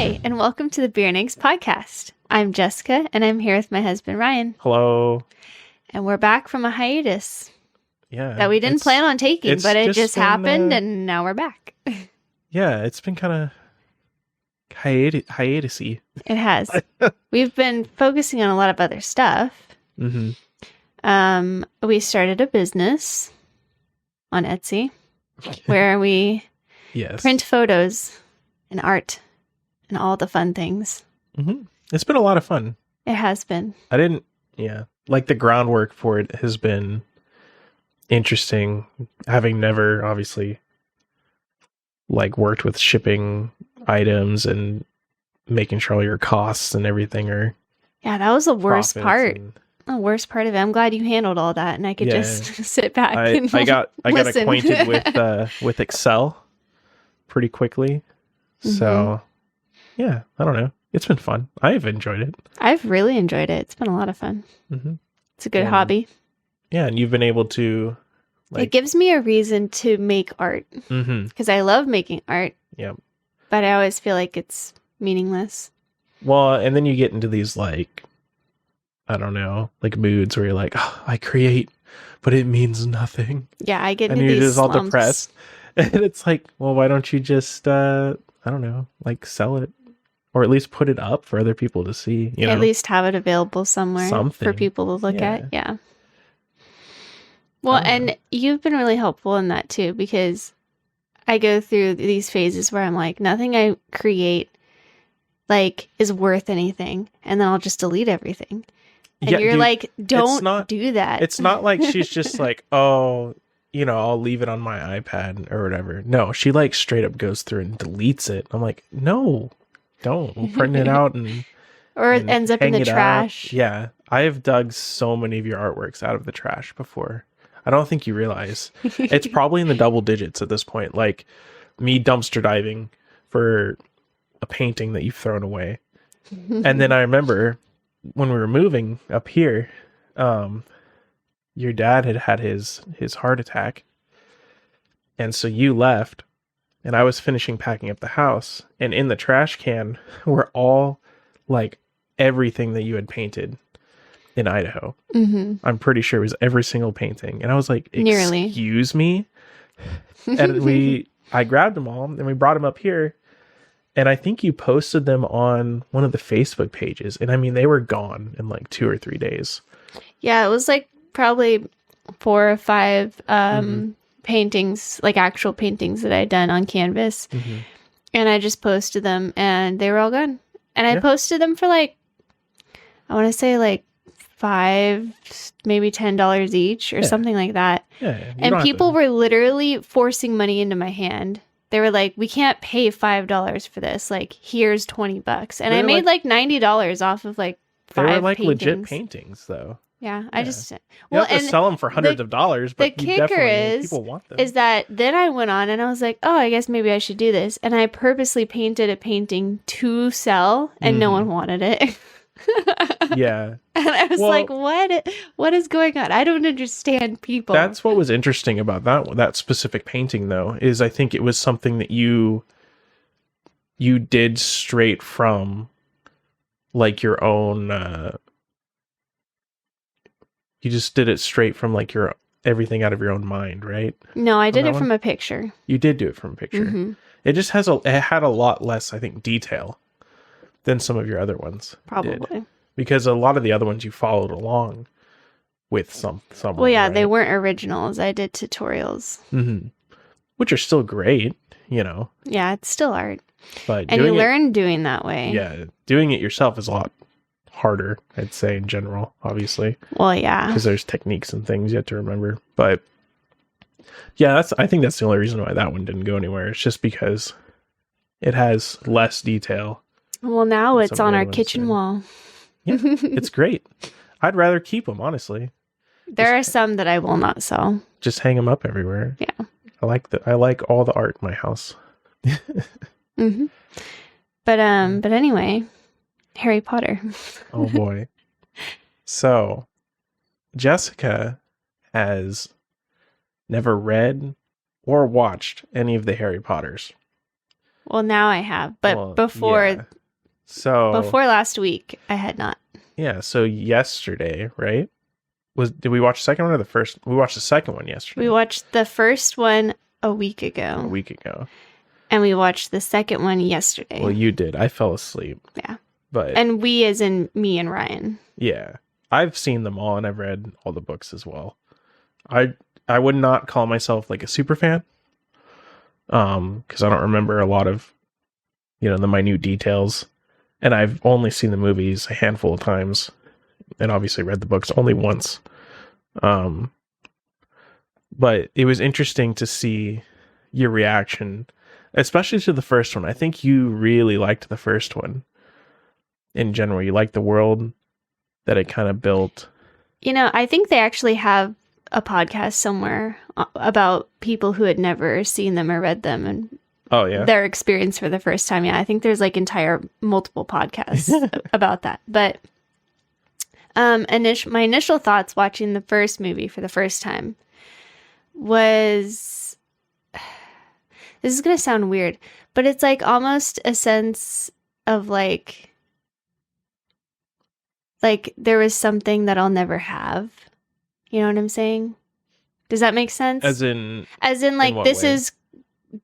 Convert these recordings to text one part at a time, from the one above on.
Hi, and welcome to the Beer and Eggs podcast. I'm Jessica, and I'm here with my husband, Ryan. Hello. And we're back from a hiatus that we didn't plan on taking, but it just happened, and now we're back. Yeah, it's been kind of hiatus-y. It has. We've been focusing on a lot of other stuff. Mm-hmm. We started a business on Etsy where we print photos and art and all the fun things. Mm-hmm. It's been a lot of fun. It has been. Like the groundwork for it has been interesting, having never obviously like worked with shipping items and making sure all your costs and everything are. Yeah, that was the worst part. The worst part of it. I'm glad you handled all that, and I could just sit back and I got listen. acquainted with Excel pretty quickly. Mm-hmm. So yeah, I don't know. It's been fun. I've enjoyed it. I've really enjoyed it. It's been a lot of fun. Mm-hmm. It's a good hobby. Yeah, and you've been able to. It gives me a reason to make art because I love making art. Yeah, but I always feel like it's meaningless. Well, and then you get into these like, I don't know, like moods where you're like, oh, I create, but it means nothing. Yeah, I get into these you're just slumps. all depressed, and it's like, well, why don't you just, I don't know, like sell it, or at least put it up for other people to see. You know? At least have it available somewhere for people to look at. Yeah. Well, and you've been really helpful in that too, because I go through these phases where I'm like, nothing I create like is worth anything, and then I'll just delete everything. And you're like, don't do that. It's not like she's just like, oh, you know, I'll leave it on my iPad or whatever. No, she like straight up goes through and deletes it. I'm like, no, don't. We'll print it out or it ends up in the trash. Up. Yeah. I have dug so many of your artworks out of the trash before. I don't think you realize. It's probably in the double digits at this point. Like me dumpster diving for a painting that you've thrown away. And then I remember when we were moving up here, your dad had his heart attack. And so you left, and I was finishing packing up the house, and in the trash can were all like everything that you had painted in Idaho. I'm pretty sure it was every single painting. And I was like, excuse me? And I grabbed them all and we brought them up here. And I think you posted them on one of the Facebook pages. And I mean, they were gone in like 2 or 3 days. Yeah, it was like probably 4 or 5 paintings, like actual paintings that I'd done on canvas. And I just posted them and they were all gone. And I posted them for like, I want to say like $5, maybe $10 each or something like that. Yeah, and people were literally forcing money into my hand. They were like, we can't pay $5 for this. Like, here's $20. And I made like $90 off of like 5 They were like paintings. Legit paintings though. Yeah, I just... You have to sell them for hundreds of dollars, but the kicker people want them. Is that then I went on and I was like, oh, I guess maybe I should do this. And I purposely painted a painting to sell and no one wanted it. Yeah. And I was like, what is going on? I don't understand people. That's what was interesting about that specific painting though, is I think it was something that you did straight from like your own you just did it straight from like your everything out of your own mind, right? No, I did it from a picture. You did do it from a picture. It just it had a lot less, I think, detail than some of your other ones. Probably. Because a lot of the other ones you followed along with someone. Well, yeah, right? They weren't originals. I did tutorials. Which are still great, you know. Yeah, it's still art. But you learn doing that way. Yeah, doing it yourself is a lot harder, I'd say, in general, obviously. Well, yeah. Because there's techniques and things you have to remember. But yeah, I think that's the only reason why that one didn't go anywhere. It's just because it has less detail. Well, now it's on our kitchen wall. Yeah, it's great. I'd rather keep them, honestly. There are some that I will not sell. Just hang them up everywhere. Yeah. I like all the art in my house. But anyway, Harry Potter. Oh boy. So, Jessica has never read or watched any of the Harry Potters. Well, now I have, but before last week, I had not. Yeah, so yesterday, right? Did we watch the second one or the first? We watched the second one yesterday. We watched the first one a week ago. And we watched the second one yesterday. Well, you did. I fell asleep. Yeah. But and we as in me and Ryan. Yeah. I've seen them all and I've read all the books as well. I would not call myself like a super fan. Because I don't remember a lot of, the minute details. And I've only seen the movies a handful of times. And obviously read the books only once. But it was interesting to see your reaction, especially to the first one. I think you really liked the first one. In general, you liked the world that it kind of built. I think they actually have a podcast somewhere about people who had never seen them or read them and their experience for the first time. Yeah, I think there's like multiple podcasts about that. But my initial thoughts watching the first movie for the first time was, this is going to sound weird, but it's like almost a sense of like there was something that I'll never have. You know what I'm saying? Does that make sense? As in like this way? Is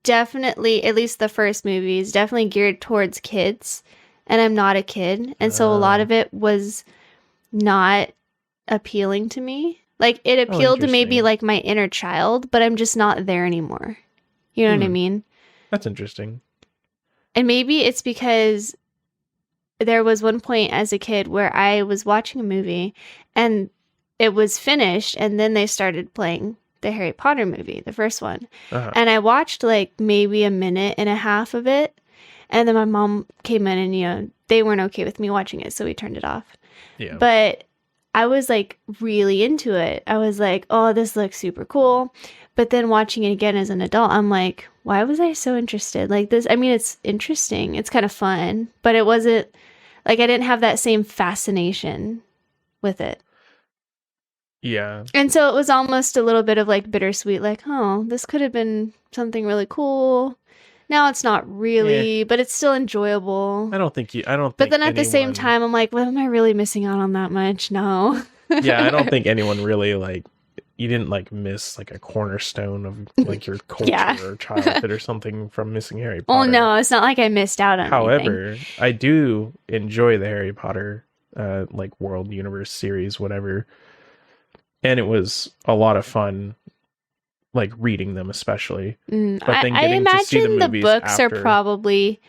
definitely, at least the first movie is definitely geared towards kids, and I'm not a kid, and so a lot of it was not appealing to me. Like it appealed to maybe like my inner child, but I'm just not there anymore. You know what I mean? That's interesting. And maybe it's because there was one point as a kid where I was watching a movie and it was finished, and then they started playing the Harry Potter movie, the first one. Uh-huh. And I watched like maybe a minute and a half of it. And then my mom came in and, they weren't okay with me watching it, so we turned it off. Yeah. But I was like really into it. I was like, oh, this looks super cool. But then watching it again as an adult, I'm like, why was I so interested? Like this, I mean, it's interesting. It's kind of fun, but it wasn't like I didn't have that same fascination with it. Yeah. And so it was almost a little bit of like bittersweet, like, oh, this could have been something really cool. Now it's not really, but it's still enjoyable. But then at the same time, I'm like, well, am I really missing out on that much? No. Yeah, I don't think anyone really you didn't miss a cornerstone of your culture or childhood or something from missing Harry Potter. Oh no, it's not like I missed out on However, anything. I do enjoy the Harry Potter world, universe, series, whatever. And it was a lot of fun, reading them especially. But then I imagine the books are probably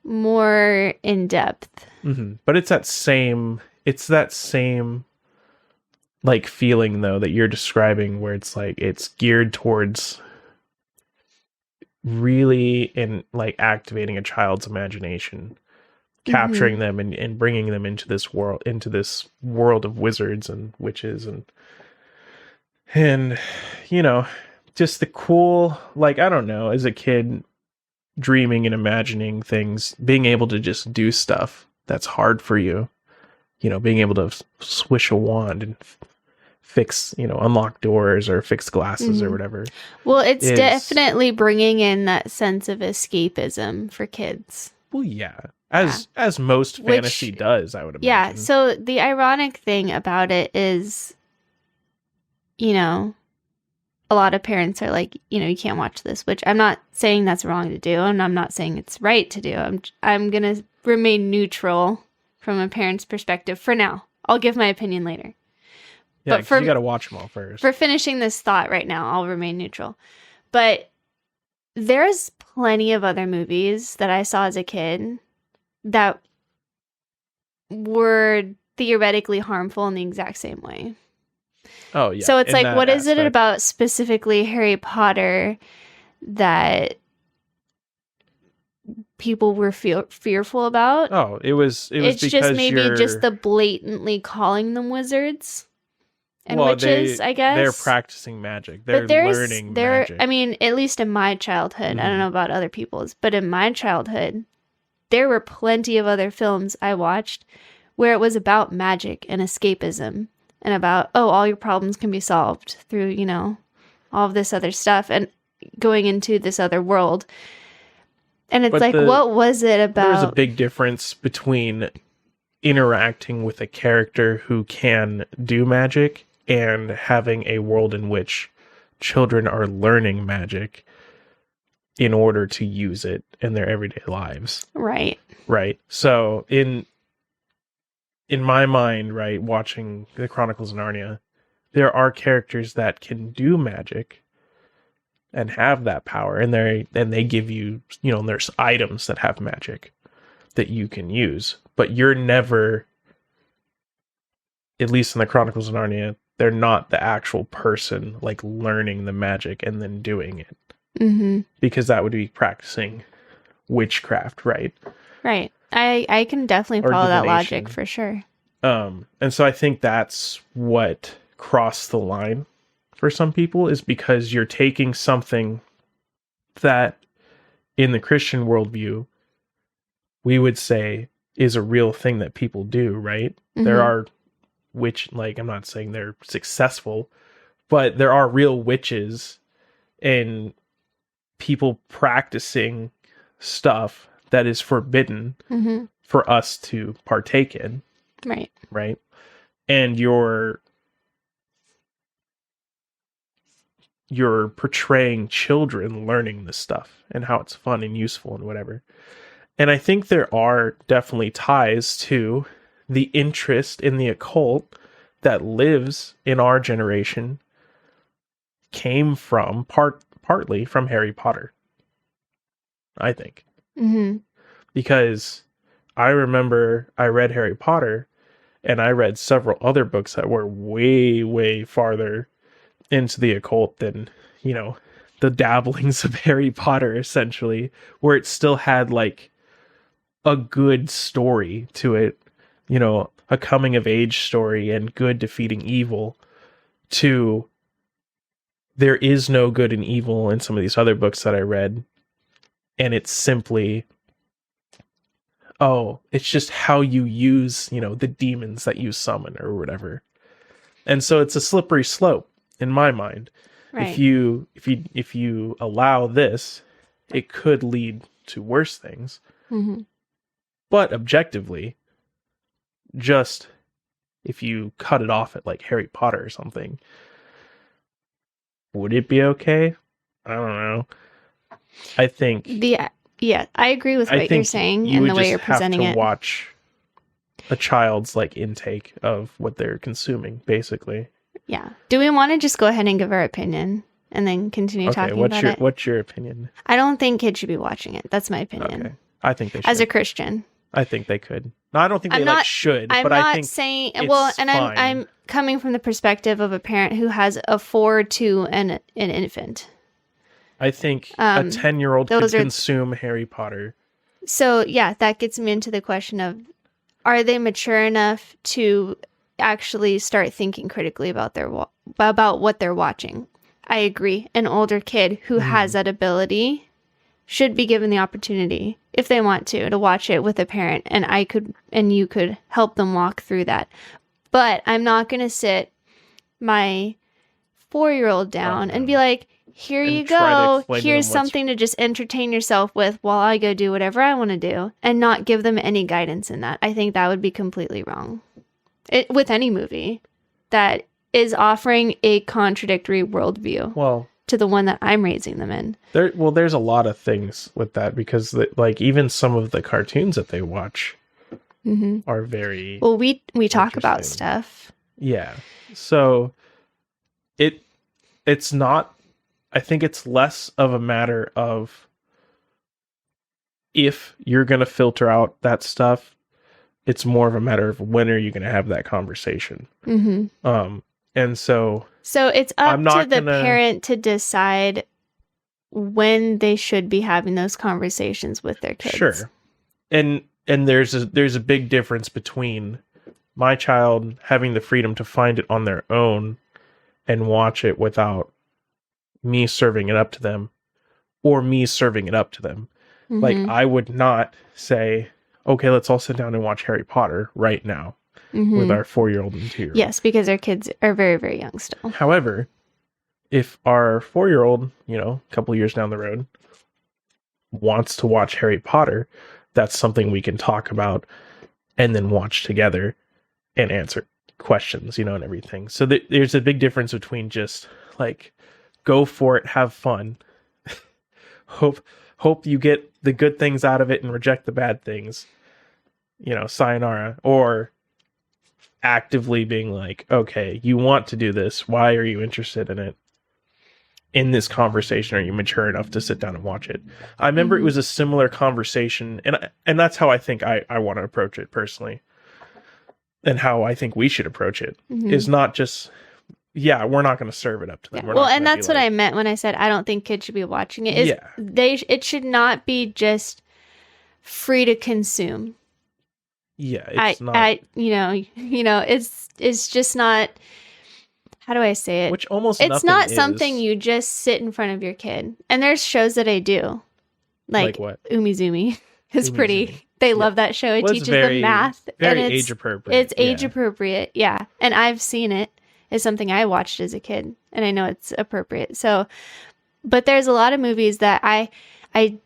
more in depth. Mm-hmm. But it's that same feeling though that you're describing, where it's geared towards really activating a child's imagination, capturing them and bringing them into this world of wizards and witches and just the cool, I don't know, as a kid dreaming and imagining things, being able to just do stuff that's hard for you, being able to swish a wand and fix, unlock doors or fix glasses or whatever. Well, it's definitely bringing in that sense of escapism for kids. Well, yeah. As most fantasy does, I would imagine. Yeah, so the ironic thing about it is, a lot of parents are like, you can't watch this, which I'm not saying that's wrong to do, and I'm not saying it's right to do. I'm going to remain neutral from a parent's perspective for now. I'll give my opinion later. Yeah, but you got to watch them all first. For finishing this thought right now, I'll remain neutral. But there's plenty of other movies that I saw as a kid that were theoretically harmful in the exact same way. Oh, yeah. So it's what is it about specifically Harry Potter that people were fearful about? Oh, it's because just maybe just the blatantly calling them wizards and witches, I guess. They're practicing magic. They're learning magic. I mean, at least in my childhood, I don't know about other people's, but in my childhood, there were plenty of other films I watched where it was about magic and escapism. And about, all your problems can be solved through, all of this other stuff and going into this other world. And it's what was it about? There's a big difference between interacting with a character who can do magic and having a world in which children are learning magic in order to use it in their everyday lives. Right. Right. So in my mind, right, watching the Chronicles of Narnia, there are characters that can do magic and have that power, and they give you, there's items that have magic that you can use, but you're never, at least in the Chronicles of Narnia, they're not the actual person like learning the magic and then doing it. Mm-hmm. Because that would be practicing witchcraft, right? Right. I can definitely follow that logic for sure. And so I think that's what crossed the line for some people, is because you're taking something that in the Christian worldview we would say is a real thing that people do, right? Mm-hmm. There are I'm not saying they're successful, but there are real witches and people practicing stuff that is forbidden mm-hmm. for us to partake in. Right. Right. And you're portraying children learning this stuff and how it's fun and useful and whatever. And I think there are definitely ties to the interest in the occult that lives in our generation came from partly from Harry Potter, I think. Mm-hmm. Because I remember I read Harry Potter and I read several other books that were way, way farther into the occult than, the dabblings of Harry Potter, essentially, where it still had like a good story to it, a coming of age story and good defeating evil, to there is no good and evil in some of these other books that I read. And it's simply, it's just how you use, the demons that you summon or whatever. And so it's a slippery slope in my mind. Right. If you allow this, it could lead to worse things. Mm-hmm. But objectively, just if you cut it off at like Harry Potter or something, would it be okay? I don't know. I think I agree with what you're saying and the way you're presenting it. Watch a child's like intake of what they're consuming, basically. Yeah. Do we want to just go ahead and give our opinion and then continue talking about it? What's your opinion? I don't think kids should be watching it. That's my opinion. Okay. I think they should. As a Christian. I think they could. No, I don't think they should. I think I'm coming from the perspective of a parent who has a 4 to an infant. I think a 10-year-old could consume Harry Potter. So, yeah, that gets me into the question of, are they mature enough to actually start thinking critically about what they're watching? I agree. An older kid who has that ability should be given the opportunity, if they want to watch it with a parent, and you could help them walk through that. But I'm not going to sit my 4-year-old down and be like, here you go. Here's something to just entertain yourself with while I go do whatever I want to do, and not give them any guidance in that. I think that would be completely wrong. With any movie that is offering a contradictory worldview to the one that I'm raising them in. There's a lot of things with that, because like even some of the cartoons that they watch are very we talk about stuff. Yeah. So it's not, I think it's less of a matter of if you're going to filter out that stuff. It's more of a matter of when are you going to have that conversation. Mm-hmm. And so it's up to the parent to decide when they should be having those conversations with their kids. Sure. And there's a big difference between my child having the freedom to find it on their own and watch it without me serving it up to them, or me serving it up to them. Mm-hmm. Like, I would not say, okay, let's all sit down and watch Harry Potter right now with our 4-year-old and 2-year-old. Yes, because our kids are very, very young still. However, if our 4-year-old, a couple of years down the road, wants to watch Harry Potter, that's something we can talk about and then watch together and answer questions, and everything. So there's a big difference between just like, go for it, have fun, hope you get the good things out of it and reject the bad things, sayonara, or actively being like, okay, you want to do this, why are you interested in it? In this conversation, are you mature enough to sit down and watch it? I remember it was a similar conversation, and that's how I think I want to approach it personally, and how I think we should approach it is not just, we're not going to serve it up to them. Yeah. Well, and that's what I meant when I said I don't think kids should be watching it. It should not be just free to consume. Yeah, it's not. It's just not. How do I say it? Which almost it's not something you just sit in front of your kid. And there's shows that I do, like what? Umizoomi is pretty. They love that show. It teaches them math. Very age appropriate. It's age appropriate, yeah. And I've seen it. It's something I watched as a kid, and I know it's appropriate. So, but there's a lot of movies that I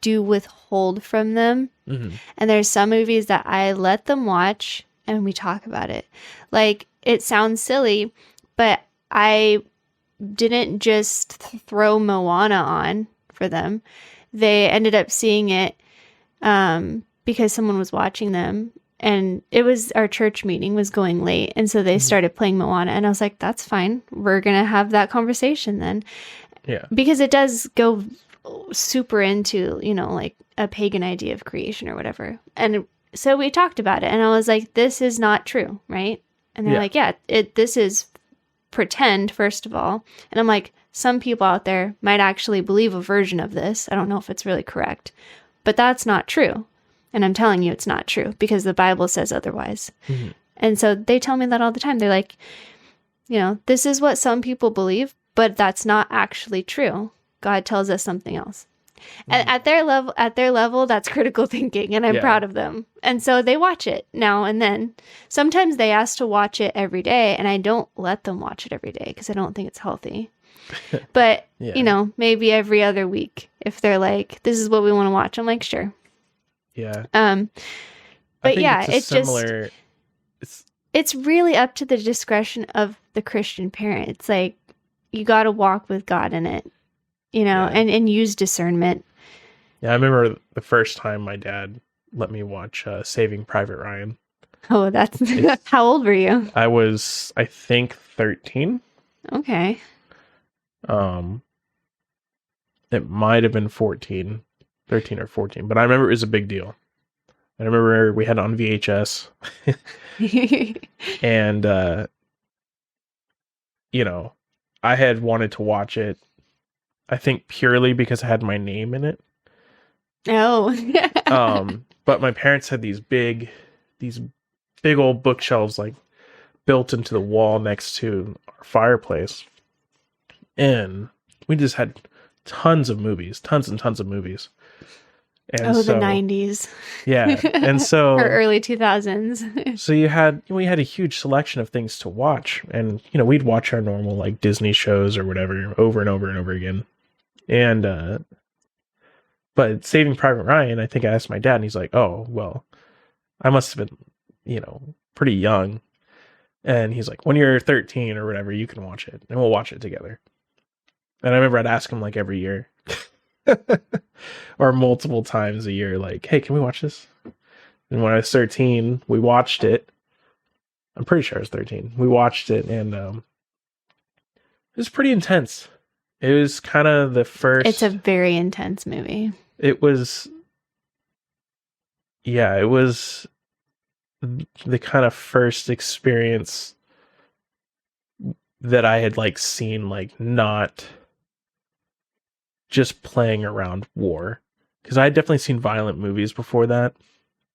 do withhold from them, and there's some movies that I let them watch, and we talk about it. Like, it sounds silly, but I didn't just throw Moana on for them. They ended up seeing it because someone was watching them, and it was our church meeting was going late, and so they started playing Moana, and I was like, that's fine. We're going to have that conversation then. Yeah. Because it does go super into, like a pagan idea of creation or whatever. And so we talked about it, and I was like, this is not true, right? And they're like, this is pretend, first of all. And I'm like, some people out there might actually believe a version of this. I don't know if it's really correct, but that's not true. And I'm telling you it's not true because the Bible says otherwise. And so they tell me that all the time. They're like, this is what some people believe, but that's not actually true. God tells us something else. And at their level, that's critical thinking, and I'm proud of them. And so they watch it now and then. Sometimes they ask to watch it every day, and I don't let them watch it every day because I don't think it's healthy. But, maybe every other week, if they're like, this is what we want to watch, I'm like, sure. Yeah. But it's really up to the discretion of the Christian parent. It's like, you got to walk with God in it. And use discernment. Yeah, I remember the first time my dad let me watch Saving Private Ryan. Oh, that's... How old were you? I was, I think, 13. Okay. It might have been 13 or 14, but I remember it was a big deal. I remember we had it on VHS. And, I had wanted to watch it, I think purely because I had my name in it. Oh. But my parents had these big old bookshelves like built into the wall next to our fireplace. And we just had tons and tons of movies. And the 90s. Yeah. And so or early 2000s. So we had a huge selection of things to watch, and we'd watch our normal like Disney shows or whatever over and over and over again. And but Saving Private Ryan, I think I asked my dad, and he's like, "Oh, well, I must have been, pretty young." And he's like, "When you're 13 or whatever, you can watch it, and we'll watch it together." And I remember I'd ask him like every year. Or multiple times a year, like, "Hey, can we watch this?" And when I was 13, we watched it. I'm pretty sure I was 13. We watched it, and it was pretty intense. It was kind of the first... It's a very intense movie. It was... Yeah, it was the kind of first experience that I had like seen, like, not just playing around war. Because I had definitely seen violent movies before that.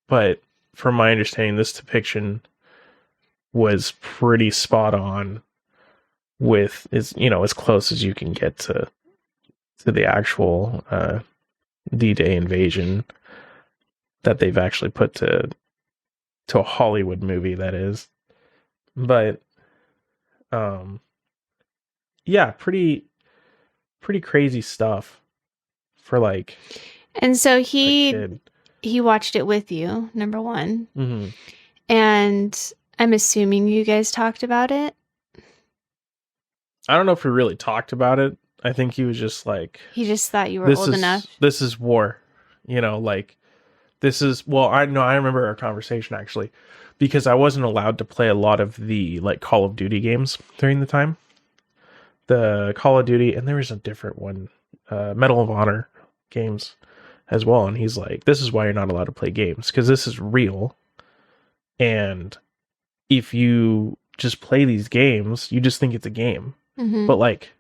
But from my understanding, this depiction was pretty spot on with, as close as you can get to the actual D-Day invasion that they've actually put to a Hollywood movie, that is. But yeah, pretty crazy stuff for like And so he watched it with you, number one. Mm-hmm. And I'm assuming you guys talked about it. I don't know if we really talked about it. I think he was just like... He just thought you were old enough. This is war. You know, like... This is... Well, I remember our conversation, actually. Because I wasn't allowed to play a lot of the, like, Call of Duty games during the time. The Call of Duty... And there was a different one. Medal of Honor games as well. And he's like, this is why you're not allowed to play games. Because this is real. And if you just play these games, you just think it's a game. Mm-hmm. But like,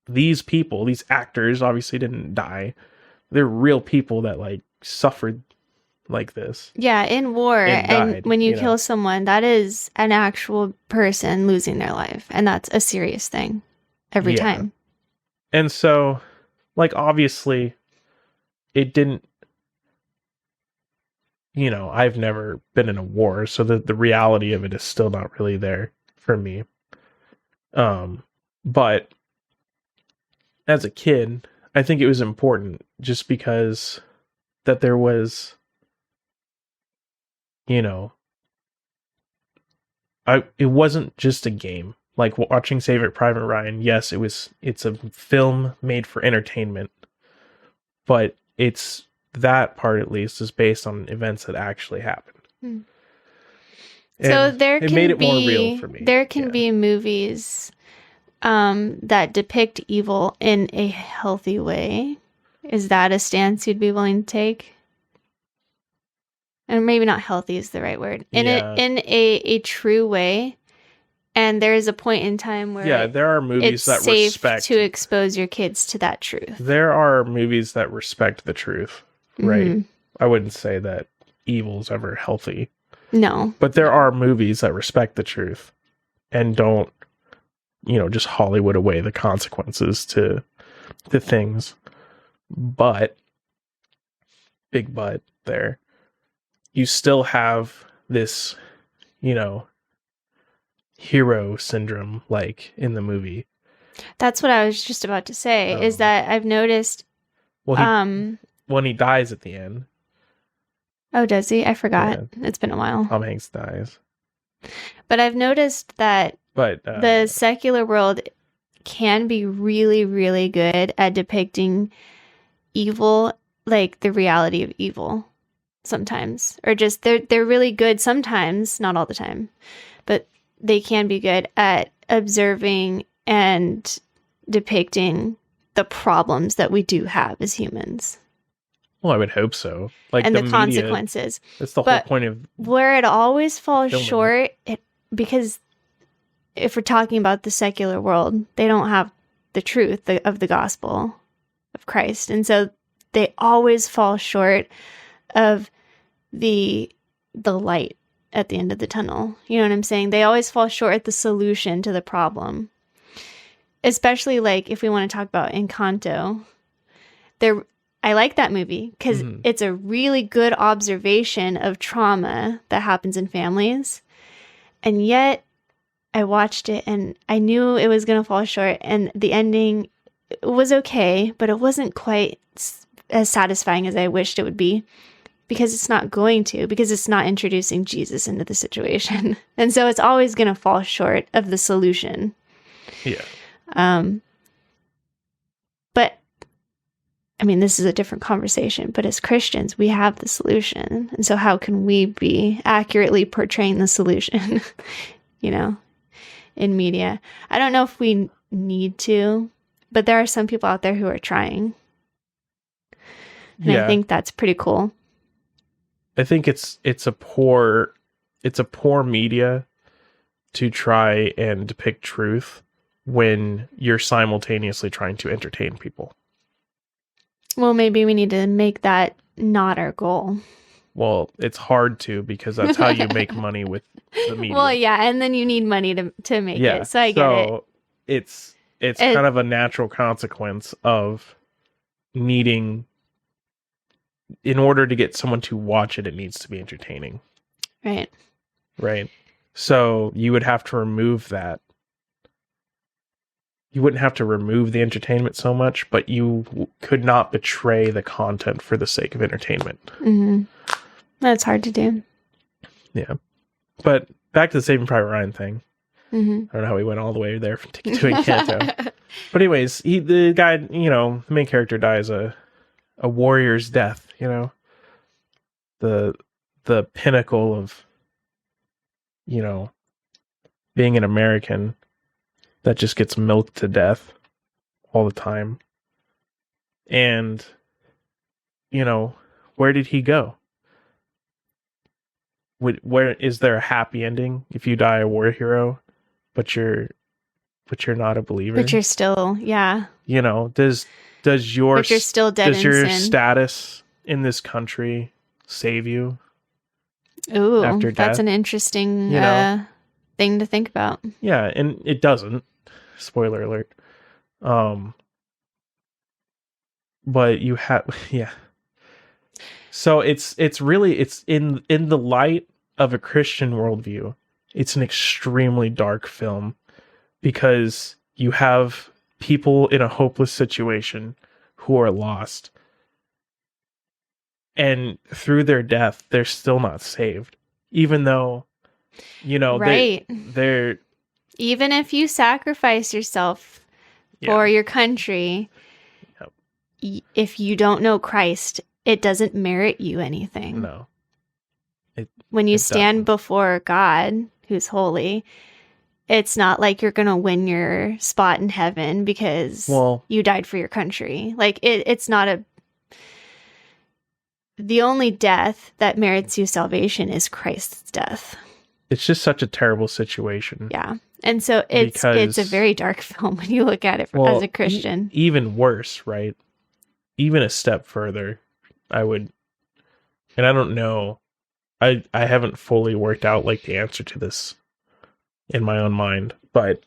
these people, these actors obviously didn't die. They're real people that like suffered like this. Yeah, in war. And died, when you kill someone, that is an actual person losing their life. And that's a serious thing every time. And so, like, obviously, it didn't, I've never been in a war. So the reality of it is still not really there for me. But as a kid, I think it was important just because that there was, it wasn't just a game. Like watching Saving Private Ryan, yes, it's a film made for entertainment, but that part at least is based on events that actually happened. So it made it more real for me. There can be movies that depict evil in a healthy way. Is that a stance you'd be willing to take? And maybe not healthy is the right word. In a true way. And there is a point in time where there are movies that safe respect to expose your kids to that truth. There are movies that respect the truth, right? Mm-hmm. I wouldn't say that evil's ever healthy. No. But there are movies that respect the truth and don't, just Hollywood away the consequences to things. But, big but there, you still have this, hero syndrome, like in the movie. That's what I was just about to say, is that I've noticed... when he dies at the end. Oh, does he? I forgot. Yeah. It's been a while. Tom Hanks dies. But I've noticed that the secular world can be really, really good at depicting evil, like the reality of evil sometimes. Or just, they're really good sometimes, not all the time. But they can be good at observing and depicting the problems that we do have as humans. Well, I would hope so. Like, and the media, consequences. That's the whole point of where it always falls short, because if we're talking about the secular world, they don't have the truth of the gospel of Christ. And so they always fall short of the light at the end of the tunnel. You know what I'm saying? They always fall short at the solution to the problem. Especially like if we want to talk about Encanto. I like that movie because it's a really good observation of trauma that happens in families. And yet I watched it and I knew it was going to fall short, and the ending was okay, but it wasn't quite as satisfying as I wished it would be. Because it's not going to, because it's not introducing Jesus into the situation. And so it's always going to fall short of the solution. Yeah. But, I mean, this is a different conversation, but as Christians, we have the solution. And so how can we be accurately portraying the solution, in media? I don't know if we need to, but there are some people out there who are trying. And I think that's pretty cool. I think it's a poor media to try and depict truth when you're simultaneously trying to entertain people. Well, maybe we need to make that not our goal. Well, it's hard to, because that's how you make money with the media. Well, yeah, and then you need money to make it. So I get it. So it's kind of a natural consequence of needing... In order to get someone to watch it, it needs to be entertaining. Right. Right. So you would have to remove that. you wouldn't have to remove the entertainment so much, but you could not betray the content for the sake of entertainment. Mm-hmm. That's hard to do. Yeah. But back to the Saving Private Ryan thing. Mm-hmm. I don't know how we went all the way there to Encanto. But anyways, the guy, the main character dies a warrior's death, the pinnacle of, being an American that just gets milked to death all the time. And, where did he go? Where is there a happy ending if you die a war hero, but you're not a believer? But you're still, yeah. Does your but you're still dead does in your sin. Status in this country save you? Ooh, after death? That's an interesting thing to think about. Yeah, and it doesn't. Spoiler alert. But you have yeah. So it's in the light of a Christian worldview, it's an extremely dark film because you have people in a hopeless situation who are lost. And through their death, they're still not saved. Even though, right. they're even if you sacrifice yourself for your country, if you don't know Christ, it doesn't merit you anything. No. When you stand before God, who's holy, it's not like you're going to win your spot in heaven because you died for your country. Like it's not the only death that merits you salvation is Christ's death. It's just such a terrible situation. Yeah. And so it's a very dark film when you look at it as a Christian. Even worse, right? Even a step further, I would, and I don't know, I haven't fully worked out like the answer to this in my own mind, but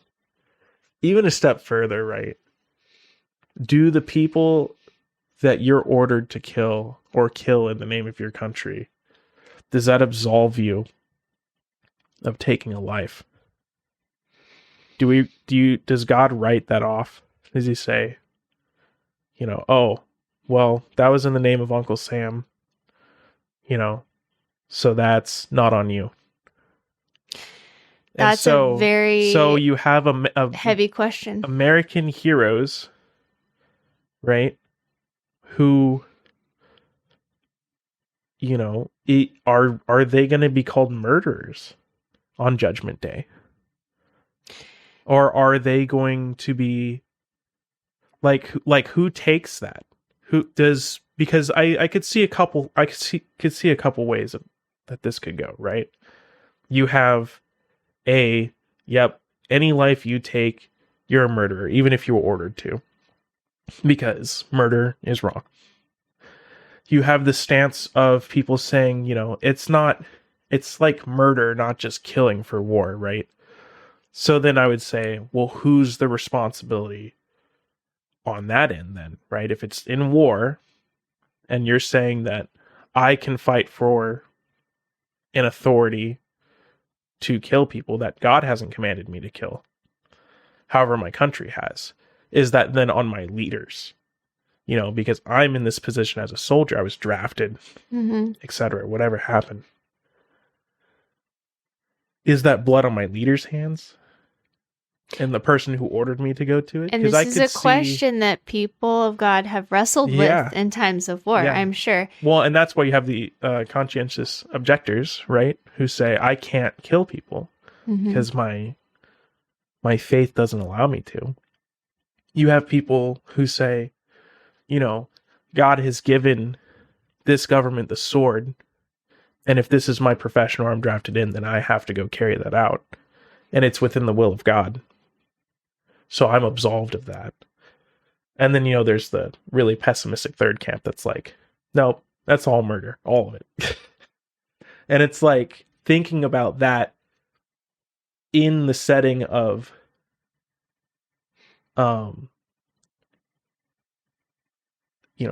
even a step further, right? Do the people that you're ordered to kill or kill in the name of your country, does that absolve of taking a life? Does God write that off? Does he say, oh, well, that was in the name of Uncle Sam, so that's not on you. That's so you have a heavy question. American heroes, right? Who, are they going to be called murderers on Judgment Day? Or are they going to be like who takes that? Who does? Because I could see a couple. I could see a couple ways that this could go. Right? You have any life you take, you're a murderer, even if you were ordered to, because murder is wrong. You have the stance of people saying, it's like murder, not just killing for war, right? So then I would say, well, who's the responsibility on that end then, right? If it's in war and you're saying that I can fight for an authority to kill people that God hasn't commanded me to kill, however my country has, is that then on my leaders? Because I'm in this position as a soldier, I was drafted, etc. Whatever happened. Is that blood on my leader's hands? And the person who ordered me to go to it? And this is a question that people of God have wrestled with in times of war, I'm sure. Well, and that's why you have the conscientious objectors, right? Who say, I can't kill people because my faith doesn't allow me to. You have people who say, God has given this government the sword, and if this is my profession or I'm drafted in, then I have to go carry that out. And it's within the will of God. So I'm absolved of that. And then, there's the really pessimistic third camp that's like, no, that's all murder, all of it. And it's like thinking about that in the setting of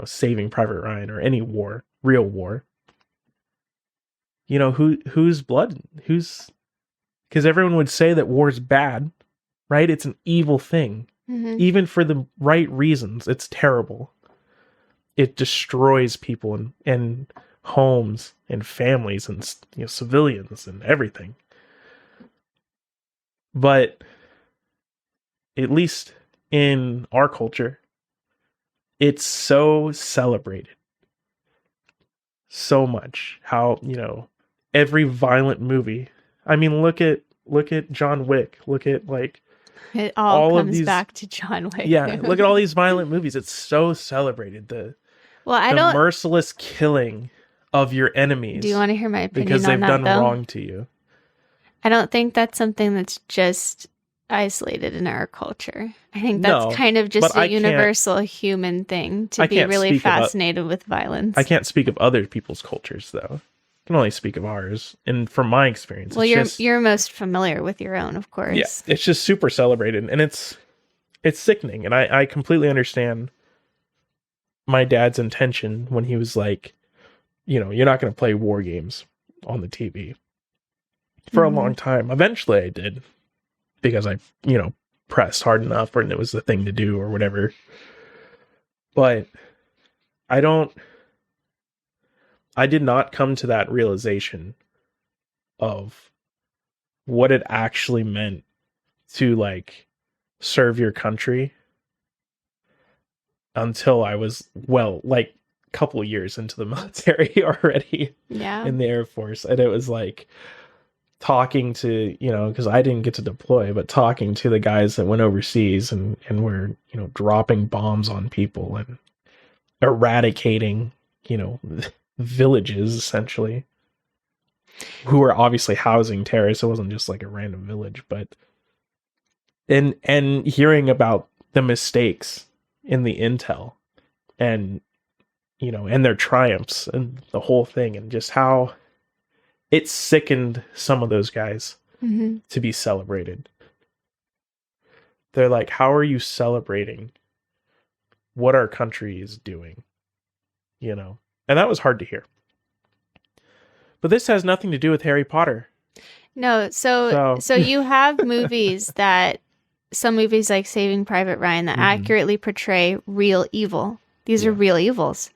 Saving Private Ryan or any war, real war. Whose blood? Because everyone would say that war is bad, right? It's an evil thing. Even for the right reasons, it's terrible. It destroys people and homes and families and civilians and everything. But at least in our culture, it's so celebrated. So much. How, every violent movie. I mean, look at John Wick. Look at it all comes back to John Wick. Yeah, look at all these violent movies. It's so celebrated. The merciless killing of your enemies. Do you want to hear my opinion because they've done though? wrong to you? I don't think that's something that's just isolated in our culture. I think that's kind of just a universal human thing to be really fascinated with violence. I can't speak of other people's cultures, though. I can only speak of ours. And from my experience, well, you're most familiar with your own, of course. Yeah, it's just super celebrated, and it's sickening. And I completely understand my dad's intention when he was like, you're not going to play war games on the TV. For a long time. Eventually I did. Because I, pressed hard enough, and it was the thing to do or whatever. But I did not come to that realization of what it actually meant to serve your country until I was a couple of years into the military already. Yeah. In the Air Force. And it was talking to, because I didn't get to deploy, but talking to the guys that went overseas and were, dropping bombs on people and eradicating, villages essentially, who were obviously housing terrorists. It wasn't just a random village, but and hearing about the mistakes in the intel and, and their triumphs and the whole thing, and just how it sickened some of those guys to be celebrated. They're like, how are you celebrating what our country is doing? And that was hard to hear. But this has nothing to do with Harry Potter. No, so you have movies some movies like Saving Private Ryan that accurately portray real evil. These are real evils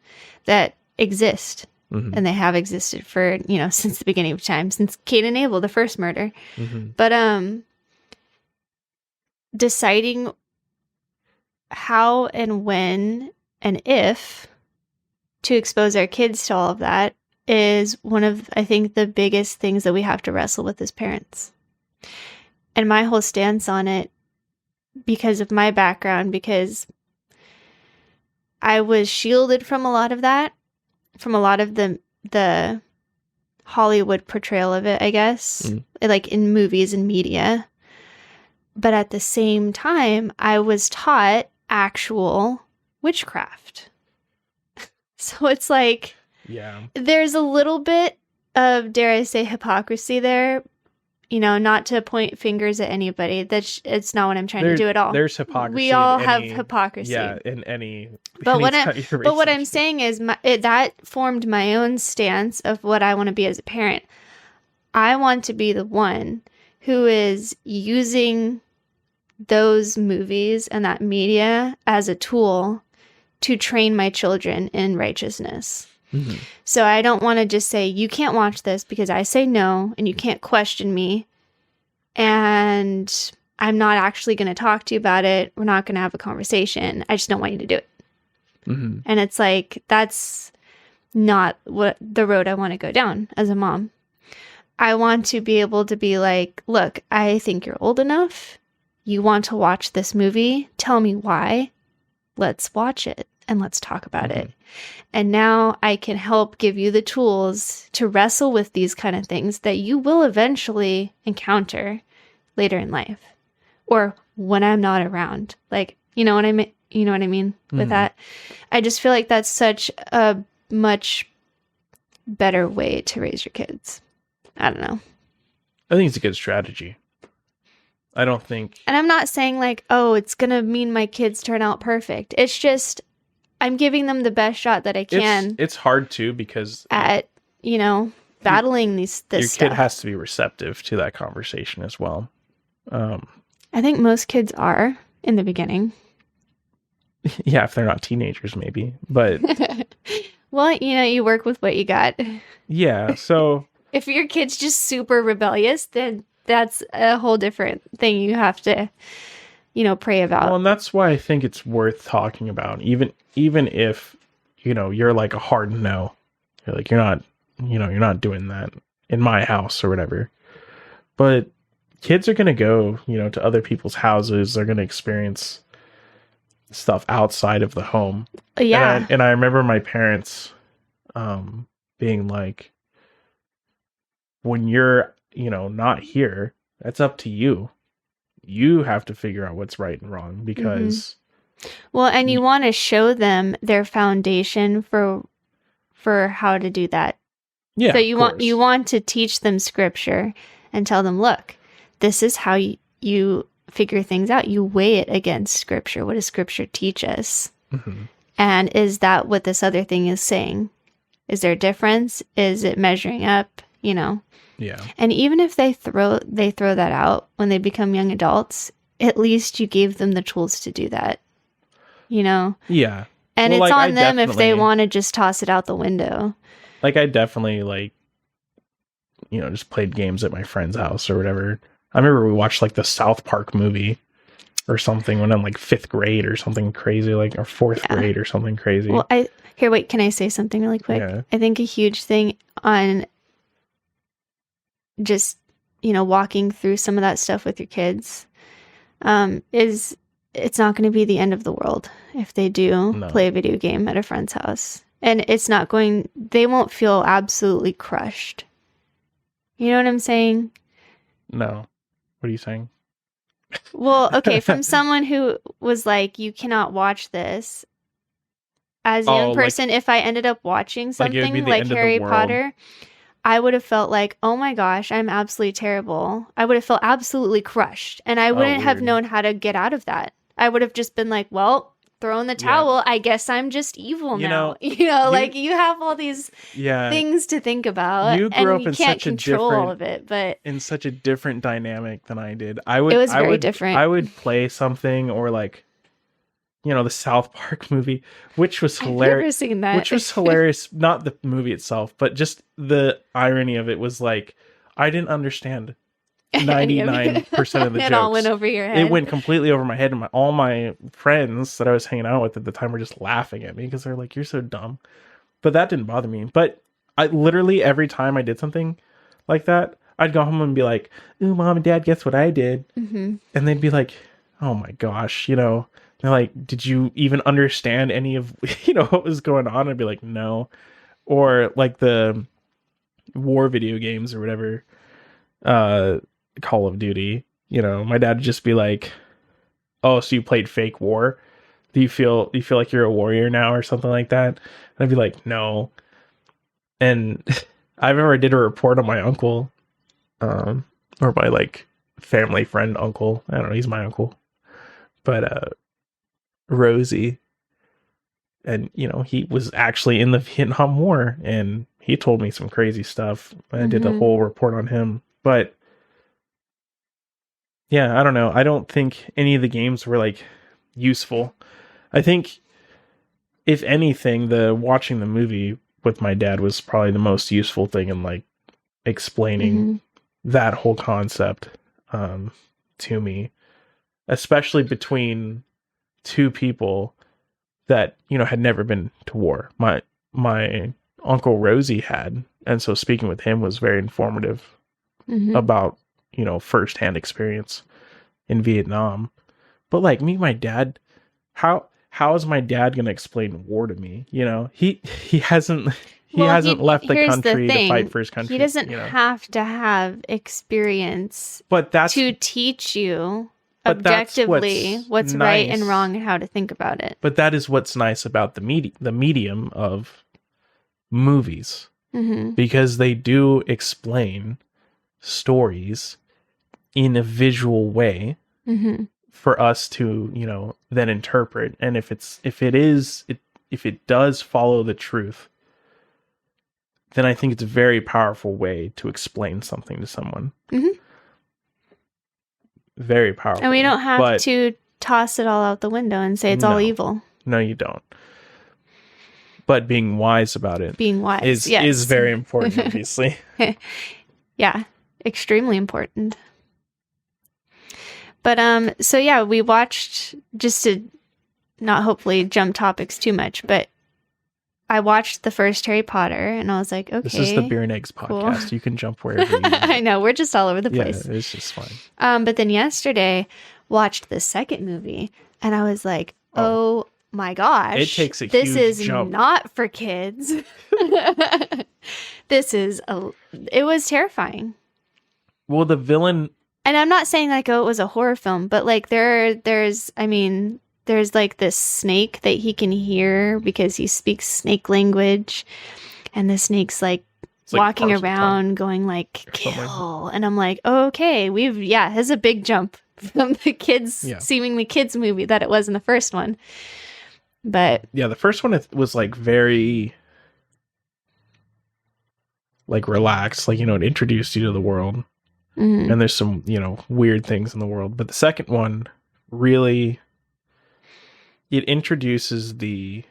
that exist. And they have existed for, since the beginning of time, since Cain and Abel, the first murder. But deciding how and when and if to expose our kids to all of that is one of, I think, the biggest things that we have to wrestle with as parents. And my whole stance on it, because of my background, because I was shielded from a lot of that, from a lot of the Hollywood portrayal of it, I guess, in movies and media. But at the same time, I was taught actual witchcraft. So it's there's a little bit of, dare I say, hypocrisy there. Not to point fingers at anybody. It's not what I'm trying to do at all. There's hypocrisy. We all have hypocrisy. Yeah, in any. But what I'm saying is that formed my own stance of what I want to be as a parent. I want to be the one who is using those movies and that media as a tool to train my children in righteousness. So I don't want to just say, you can't watch this because I say no, and you can't question me, and I'm not actually going to talk to you about it. We're not going to have a conversation. I just don't want you to do it. And it's that's not what the road I want to go down as a mom. I want to be able to be look, I think you're old enough. You want to watch this movie. Tell me why. Let's watch it and let's talk about it. And now I can help give you the tools to wrestle with these kind of things that you will eventually encounter later in life, or when I'm not around. You know what I mean? You know what I mean with that? I just feel like that's such a much better way to raise your kids. I don't know. I think it's a good strategy. I don't think... And I'm not saying it's going to mean my kids turn out perfect. It's just, I'm giving them the best shot that I can. It's hard too, because... At, battling this your stuff. Your kid has to be receptive to that conversation as well. I think most kids are. in the beginning. Yeah, if they're not teenagers, maybe. But well, you work with what you got. Yeah, so if your kid's just super rebellious, then that's a whole different thing you have to, pray about. Well, and that's why I think it's worth talking about, even if, you're like a hard no. You're like, you're not doing that in my house or whatever. But kids are going to go, to other people's houses. They're going to experience stuff outside of the home. Yeah. And I remember my parents being like, when you're, not here, that's up to you. You have to figure out what's right and wrong, because well, and you want to show them their foundation for how to do that. Yeah. So you want to teach them scripture and tell them, look, this is how you figure things out. You weigh it against scripture. What does scripture teach us? Mm-hmm. And is that what this other thing is saying? Is there a difference? Is it measuring up? Yeah. And even if they throw that out when they become young adults, at least you gave them the tools to do that. Yeah. And it's on them if they want to just toss it out the window. Like, I definitely, just played games at my friend's house or whatever. I remember we watched, the South Park movie or something when I'm, 5th grade or something crazy, or 4th grade or something crazy. Well, wait, can I say something really quick? Yeah. I think a huge thing on just, walking through some of that stuff with your kids is it's not going to be the end of the world if they do play a video game at a friend's house. And they won't feel absolutely crushed. You know what I'm saying? No. What are you saying? Well, okay, from someone who was like, you cannot watch this. As a young person, if I ended up watching something like Harry Potter, I would have felt like, oh my gosh, I'm absolutely terrible. I would have felt absolutely crushed. And I wouldn't have known how to get out of that. I would have just been like, well, throw in the towel. Yeah. I guess I'm just evil now. You have all these things to think about. You grew up in such a different dynamic than I did. It was very different. I would play something or the South Park movie, which was hilarious. I've never seen that. Which was hilarious. Not the movie itself, but just the irony of it was I didn't understand 99% of the jokes. It all went over your head. It went completely over my head, and all my friends that I was hanging out with at the time were just laughing at me because they're like, "You're so dumb." But that didn't bother me. But I literally, every time I did something like that, I'd go home and be like, "Ooh, Mom and Dad, guess what I did?" Mm-hmm. And they'd be like, "Oh my gosh," They're like, "Did you even understand any of what was going on?" I'd be like, "No." Or the war video games or whatever, Call of Duty. My dad would just be like, "Oh, so you played fake war? Do you feel like you're a warrior now or something like that?" And I'd be like, "No." And I remember I did a report on my uncle, or my family friend uncle. I don't know, he's my uncle, but Rosie, and he was actually in the Vietnam War, and he told me some crazy stuff. I did a whole report on him. But yeah, I don't know, I don't think any of the games were useful. I think if anything, watching the movie with my dad was probably the most useful thing in explaining that whole concept to me, especially between two people that had never been to war. My uncle Rosie had, and so speaking with him was very informative about firsthand experience in Vietnam. But me, my dad, how is my dad going to explain war to me? He hasn't left the country to fight for his country. He doesn't have to have experience, to teach you objectively what's nice, right and wrong and how to think about it. But that is what's nice about the medium of movies, because they do explain stories in a visual way for us to then interpret. And if it does follow the truth, then I think it's a very powerful way to explain something to someone. Very powerful. And we don't have to toss it all out the window and say it's all evil. No, you don't. But being wise about it. Being wise, is very important, obviously. Yeah, extremely important. But so yeah, we watched, just to not hopefully jump topics too much, but I watched the first Harry Potter and I was like, okay. This is the Beer and Eggs podcast. Cool. You can jump wherever you want. I know, we're just all over the place. Yeah, it's just fine. But then yesterday, watched the second movie and I was like, oh my gosh. It takes a huge jump. This is not for kids. It was terrifying. Well, the villain... And I'm not saying like, oh, it was a horror film, but like there's like this snake that he can hear because he speaks snake language. And the snake's like walking around going like, kill. And I'm like, okay, it's a big jump from the seemingly kids movie that it was in the first one. But yeah, the first one was like very like relaxed, like, it introduced you to the world. Mm-hmm. And there's some, weird things in the world. But the second one really, it introduces there's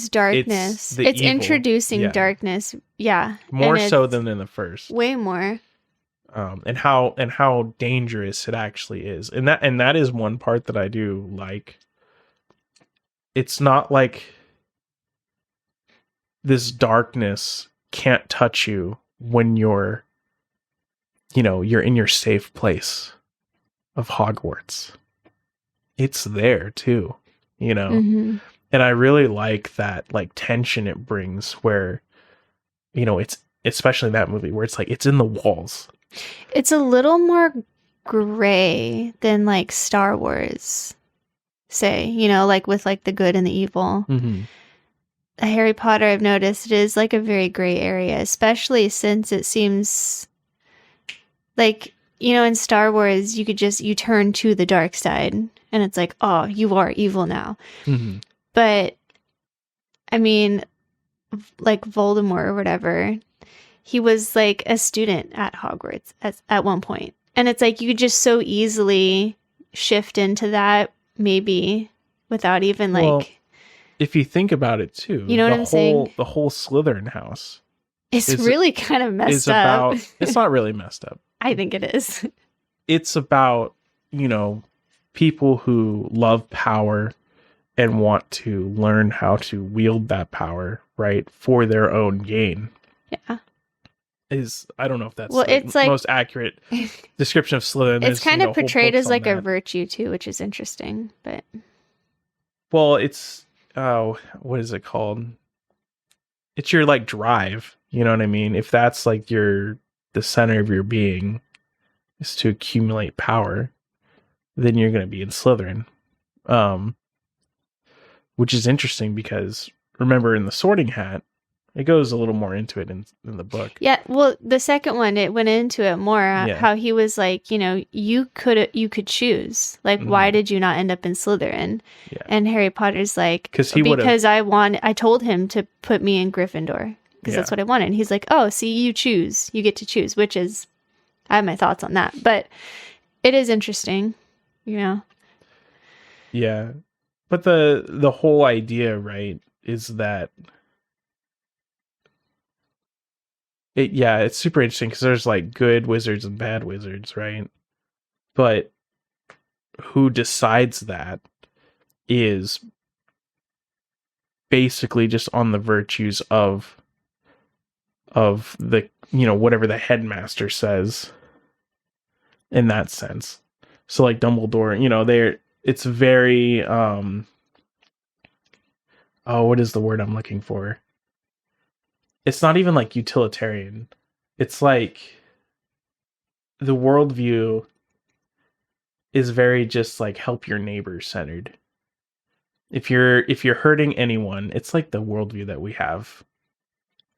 darkness. It's introducing darkness. Yeah. More so than in the first. Way more. And how dangerous it actually is. And that is one part that I do like. It's not like this darkness can't touch you when you're in your safe place of Hogwarts. It's there too, Mm-hmm. And I really like that like tension it brings where, it's especially in that movie where it's like, it's in the walls. It's a little more gray than like Star Wars, say, like with like the good and the evil. Mm-hmm. Harry Potter, I've noticed it is like a very gray area, especially since it seems like, in Star Wars, you turn to the dark side and it's like, oh, you are evil now. Mm-hmm. But I mean, like Voldemort or whatever, he was like a student at Hogwarts at one point. And it's like, you could just so easily shift into that maybe without even like... If you think about it too, you know what I'm saying? The whole Slytherin house is really kind of messed up. It's not really messed up. I think it is. It's about, people who love power and want to learn how to wield that power, right, for their own gain. Yeah. I don't know if that's it's the most accurate description of Slytherin. It's kind of portrayed as like a virtue too, which is interesting, but... Well, it's... what is it called? It's your like drive, you know what I mean? If that's like the center of your being is to accumulate power, then you're going to be in Slytherin. Which is interesting because remember in the Sorting Hat, it goes a little more into it in the book. Yeah, well, the second one, it went into it more, how he was like, you could choose. Like, mm-hmm. Why did you not end up in Slytherin? Yeah. And Harry Potter's like, because I told him to put me in Gryffindor, because that's what I wanted. And he's like, oh, see, you choose. You get to choose, which is, I have my thoughts on that. But it is interesting, Yeah. But the whole idea, right, is that... it's super interesting because there's like good wizards and bad wizards, right? But who decides that is basically just on the virtues of the, whatever the headmaster says in that sense. So like Dumbledore, it's very, what is the word I'm looking for? It's not even like utilitarian. It's like the worldview is very just like help your neighbor centered. If you're hurting anyone, it's like the worldview that we have.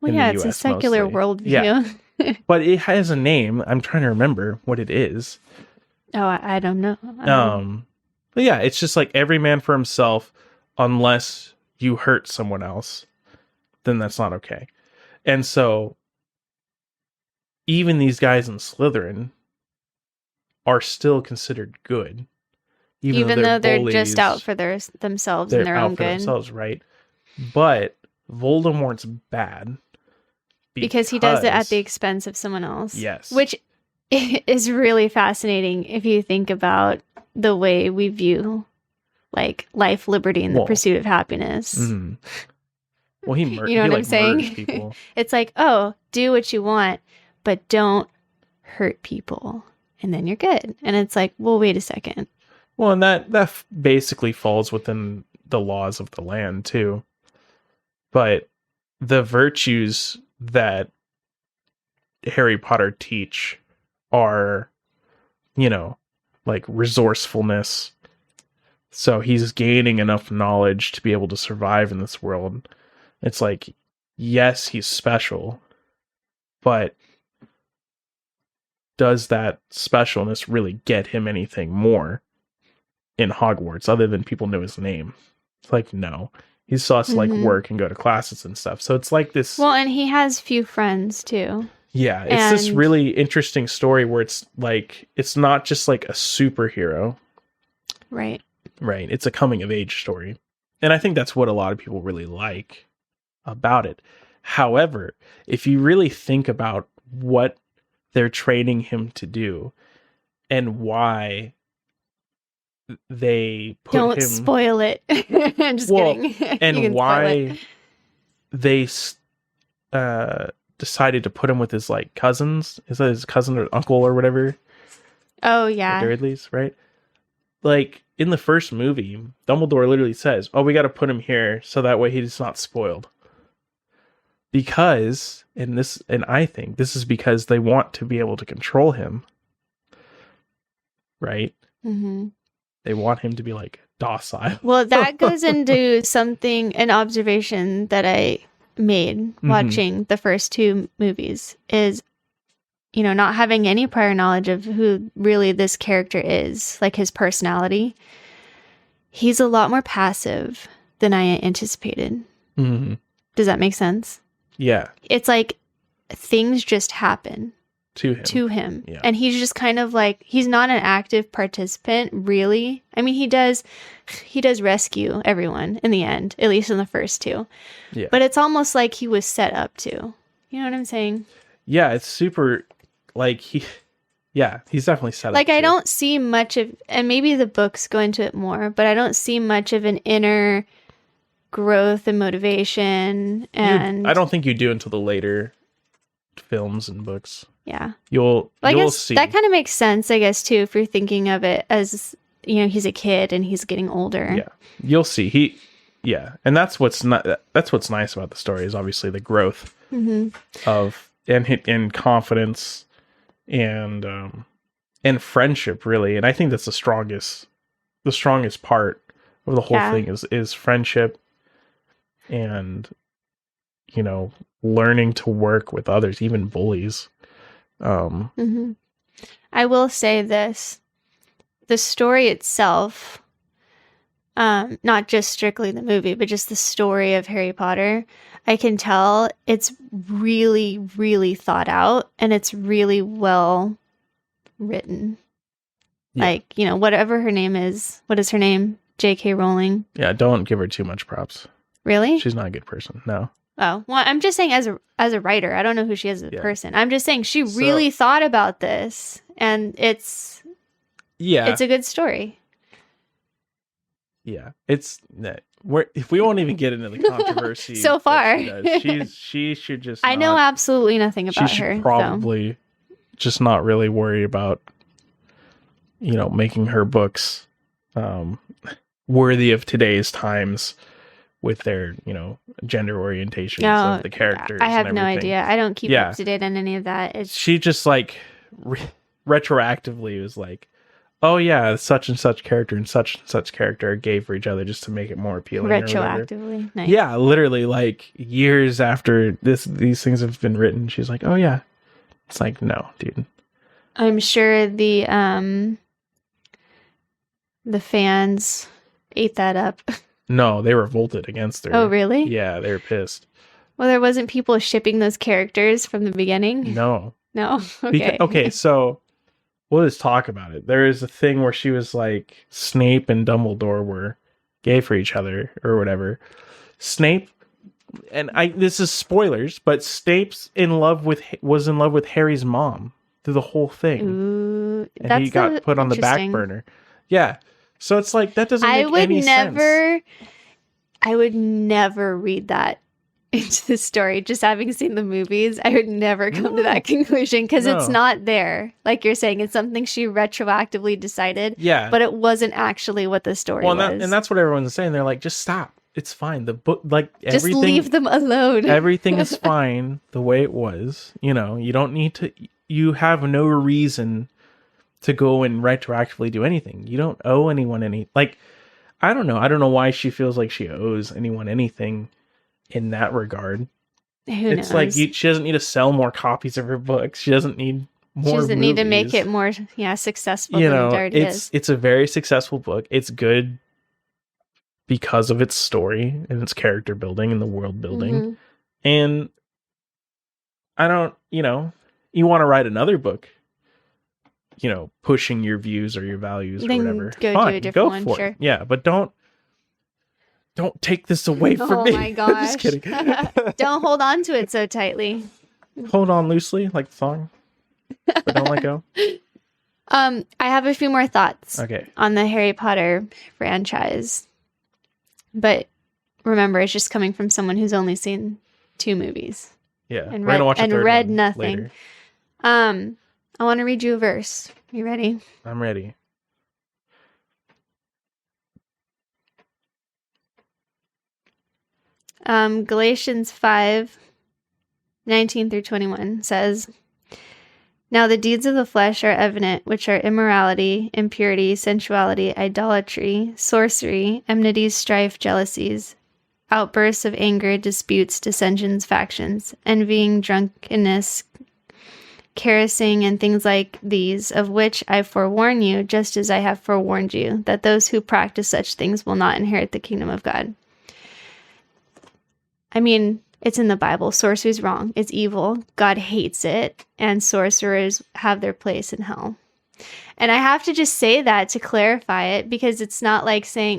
Well, yeah, it's a secular worldview. Yeah. But it has a name. I'm trying to remember what it is. Oh, I don't know. But yeah, it's just like every man for himself, unless you hurt someone else, then that's not okay. And so, even these guys in Slytherin, are still considered good. Even though they're just out for themselves and their own good. Themselves, right? But Voldemort's bad. Because he does it at the expense of someone else. Yes. Which is really fascinating if you think about the way we view like life, liberty, and the pursuit of happiness. Mm-hmm. Well, he you know what I'm saying? People. It's like, oh, do what you want, but don't hurt people. And then you're good. And it's like, well, wait a second. Well, and that basically falls within the laws of the land, too. But the virtues that Harry Potter teach are, like resourcefulness. So he's gaining enough knowledge to be able to survive in this world. It's like, yes, he's special, but does that specialness really get him anything more in Hogwarts other than people know his name? It's like, no. He still has to like work and go to classes and stuff. So it's like this. Well, and he has few friends too. Yeah, it's this really interesting story where it's like, it's not just like a superhero. Right. Right. It's a coming of age story. And I think that's what a lot of people really like about it. However, if you really think about what they're training him to do and why they put Don't spoil it. I'm just kidding. And why they decided to put him with his like cousins. Is that his cousin or uncle or whatever? Oh yeah. At Dudley's, right? Like in the first movie, Dumbledore literally says, "Oh, we got to put him here so that way he's not spoiled." Because, and I think this is because they want to be able to control him, right? Mm-hmm. They want him to be like docile. Well, that goes into an observation that I made watching the first two movies is, not having any prior knowledge of who really this character is, like his personality. He's a lot more passive than I anticipated. Mm-hmm. Does that make sense? Yeah. It's like things just happen to him. Yeah. And he's just kind of like, he's not an active participant, really. I mean, he does rescue everyone in the end, at least in the first two. Yeah. But it's almost like he was set up to. You know what I'm saying? Yeah, it's super, like, he's definitely set up like, to. I don't see much of, and maybe the books go into it more, but I don't see much of an inner growth and motivation. And I don't think you do until the later films and books. Yeah. You'll see. That kind of makes sense, I guess, too, if you're thinking of it as, he's a kid and he's getting older. Yeah. You'll see. And that's what's nice about the story is obviously the growth of and confidence and friendship, really. And I think that's the strongest part of the whole thing is friendship and learning to work with others, even bullies. I will say this. The story itself, not just strictly the movie, but just the story of Harry Potter, I can tell it's really, really thought out and it's really well written. Yeah. Like, whatever her name is. What is her name? J.K. Rowling. Yeah, don't give her too much props. Really? She's not a good person. No. Oh, well, I'm just saying as a writer, I don't know who she is as a person. I'm just saying she really thought about this and it's a good story. Yeah. If we won't even get into the controversy so far, she should just I know absolutely nothing about her. She should probably just not really worry about making her books worthy of today's times with their, gender orientations of the characters. I have no idea. I don't keep up to date on any of that. She just like retroactively was like, oh yeah, such and such character and such character are gay for each other just to make it more appealing. Retroactively, nice. Yeah, literally like years after these things have been written, she's like, oh yeah. It's like, no, dude. I'm sure the fans ate that up. No, they revolted against her. Oh, really? Yeah, they were pissed. Well, there wasn't people shipping those characters from the beginning? No. No? Okay. Okay, so we'll just talk about it. There is a thing where she was like, Snape and Dumbledore were gay for each other or whatever. Snape, and this is spoilers, but Snape's was in love with Harry's mom through the whole thing. Ooh, and he got put on the back burner. Yeah. So it's like, that doesn't make any sense. I would never read that into the story. Just having seen the movies, I would never come to that conclusion because it's not there. Like you're saying, it's something she retroactively decided. Yeah. But it wasn't actually what the story was. And that's what everyone's saying. They're like, just stop. It's fine. The book, like, just leave them alone. Everything is fine the way it was. You know, you don't need to, you have no reason to go and retroactively do anything. You don't owe anyone any, like, I don't know. I don't know why she feels like she owes anyone anything in that regard. It's knows? Like she doesn't need to sell more copies of her books. She doesn't need more. She doesn't need to make it more successful. You know, it's a very successful book. It's good because of its story and its character building and the world building. Mm-hmm. And I don't, you want to write another book, pushing your views or your values or whatever. Fine, do a different one, for it. Yeah, but don't take this away from me. Oh my gosh. Just kidding. Don't hold on to it so tightly. Hold on loosely, like the song. But don't let go. I have a few more thoughts on the Harry Potter franchise. But remember, it's just coming from someone who's only seen 2 movies. Yeah. And read nothing. Later. I want to read you a verse. You ready? I'm ready. Galatians 5:19-21 says, "Now the deeds of the flesh are evident, which are immorality, impurity, sensuality, idolatry, sorcery, enmities, strife, jealousies, outbursts of anger, disputes, dissensions, factions, envying, drunkenness, carousing, and things like these, of which I forewarn you, just as I have forewarned you, that those who practice such things will not inherit the kingdom of God." I mean, it's in the Bible. Sorcery is wrong. It's evil. God hates it. And sorcerers have their place in hell. And I have to just say that to clarify it, because it's not like saying,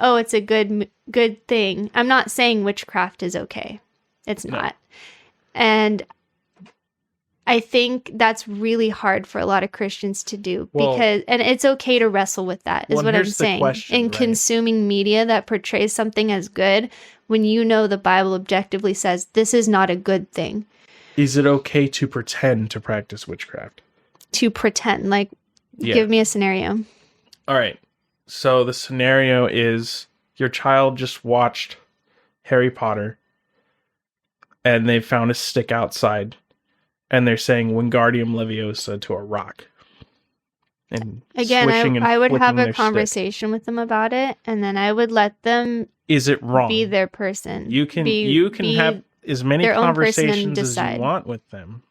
oh, it's a good thing. I'm not saying witchcraft is okay. It's not. And I think that's really hard for a lot of Christians to do, and it's okay to wrestle with that, is what I'm saying. In consuming media that portrays something as good, when the Bible objectively says this is not a good thing. Is it okay to pretend to practice witchcraft? To pretend, give me a scenario. All right. So the scenario is your child just watched Harry Potter and they found a stick outside. And they're saying Wingardium Leviosa to a rock. And again, I would have a conversation with them about it, and then I would let them. Is it wrong? Be their person. You can have as many conversations as you want with them.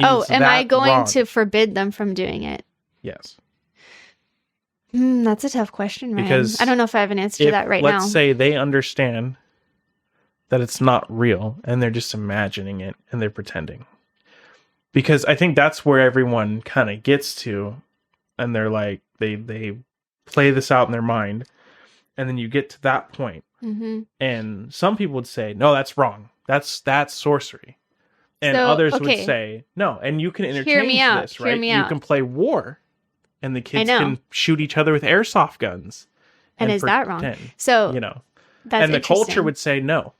Am I going to forbid them from doing it? Yes. That's a tough question, Ryan. Because I don't know if I have an answer to that right now. Let's say they understand that it's not real and they're just imagining it and they're pretending. Because I think that's where everyone kind of gets to, and they're like, they play this out in their mind, and then you get to that point. Mm-hmm. And some people would say, no, that's wrong. That's sorcery. And others would say, no, and you can interchange this, right? You can play war, and the kids can shoot each other with airsoft guns. And is that wrong? So, that's and the culture would say no.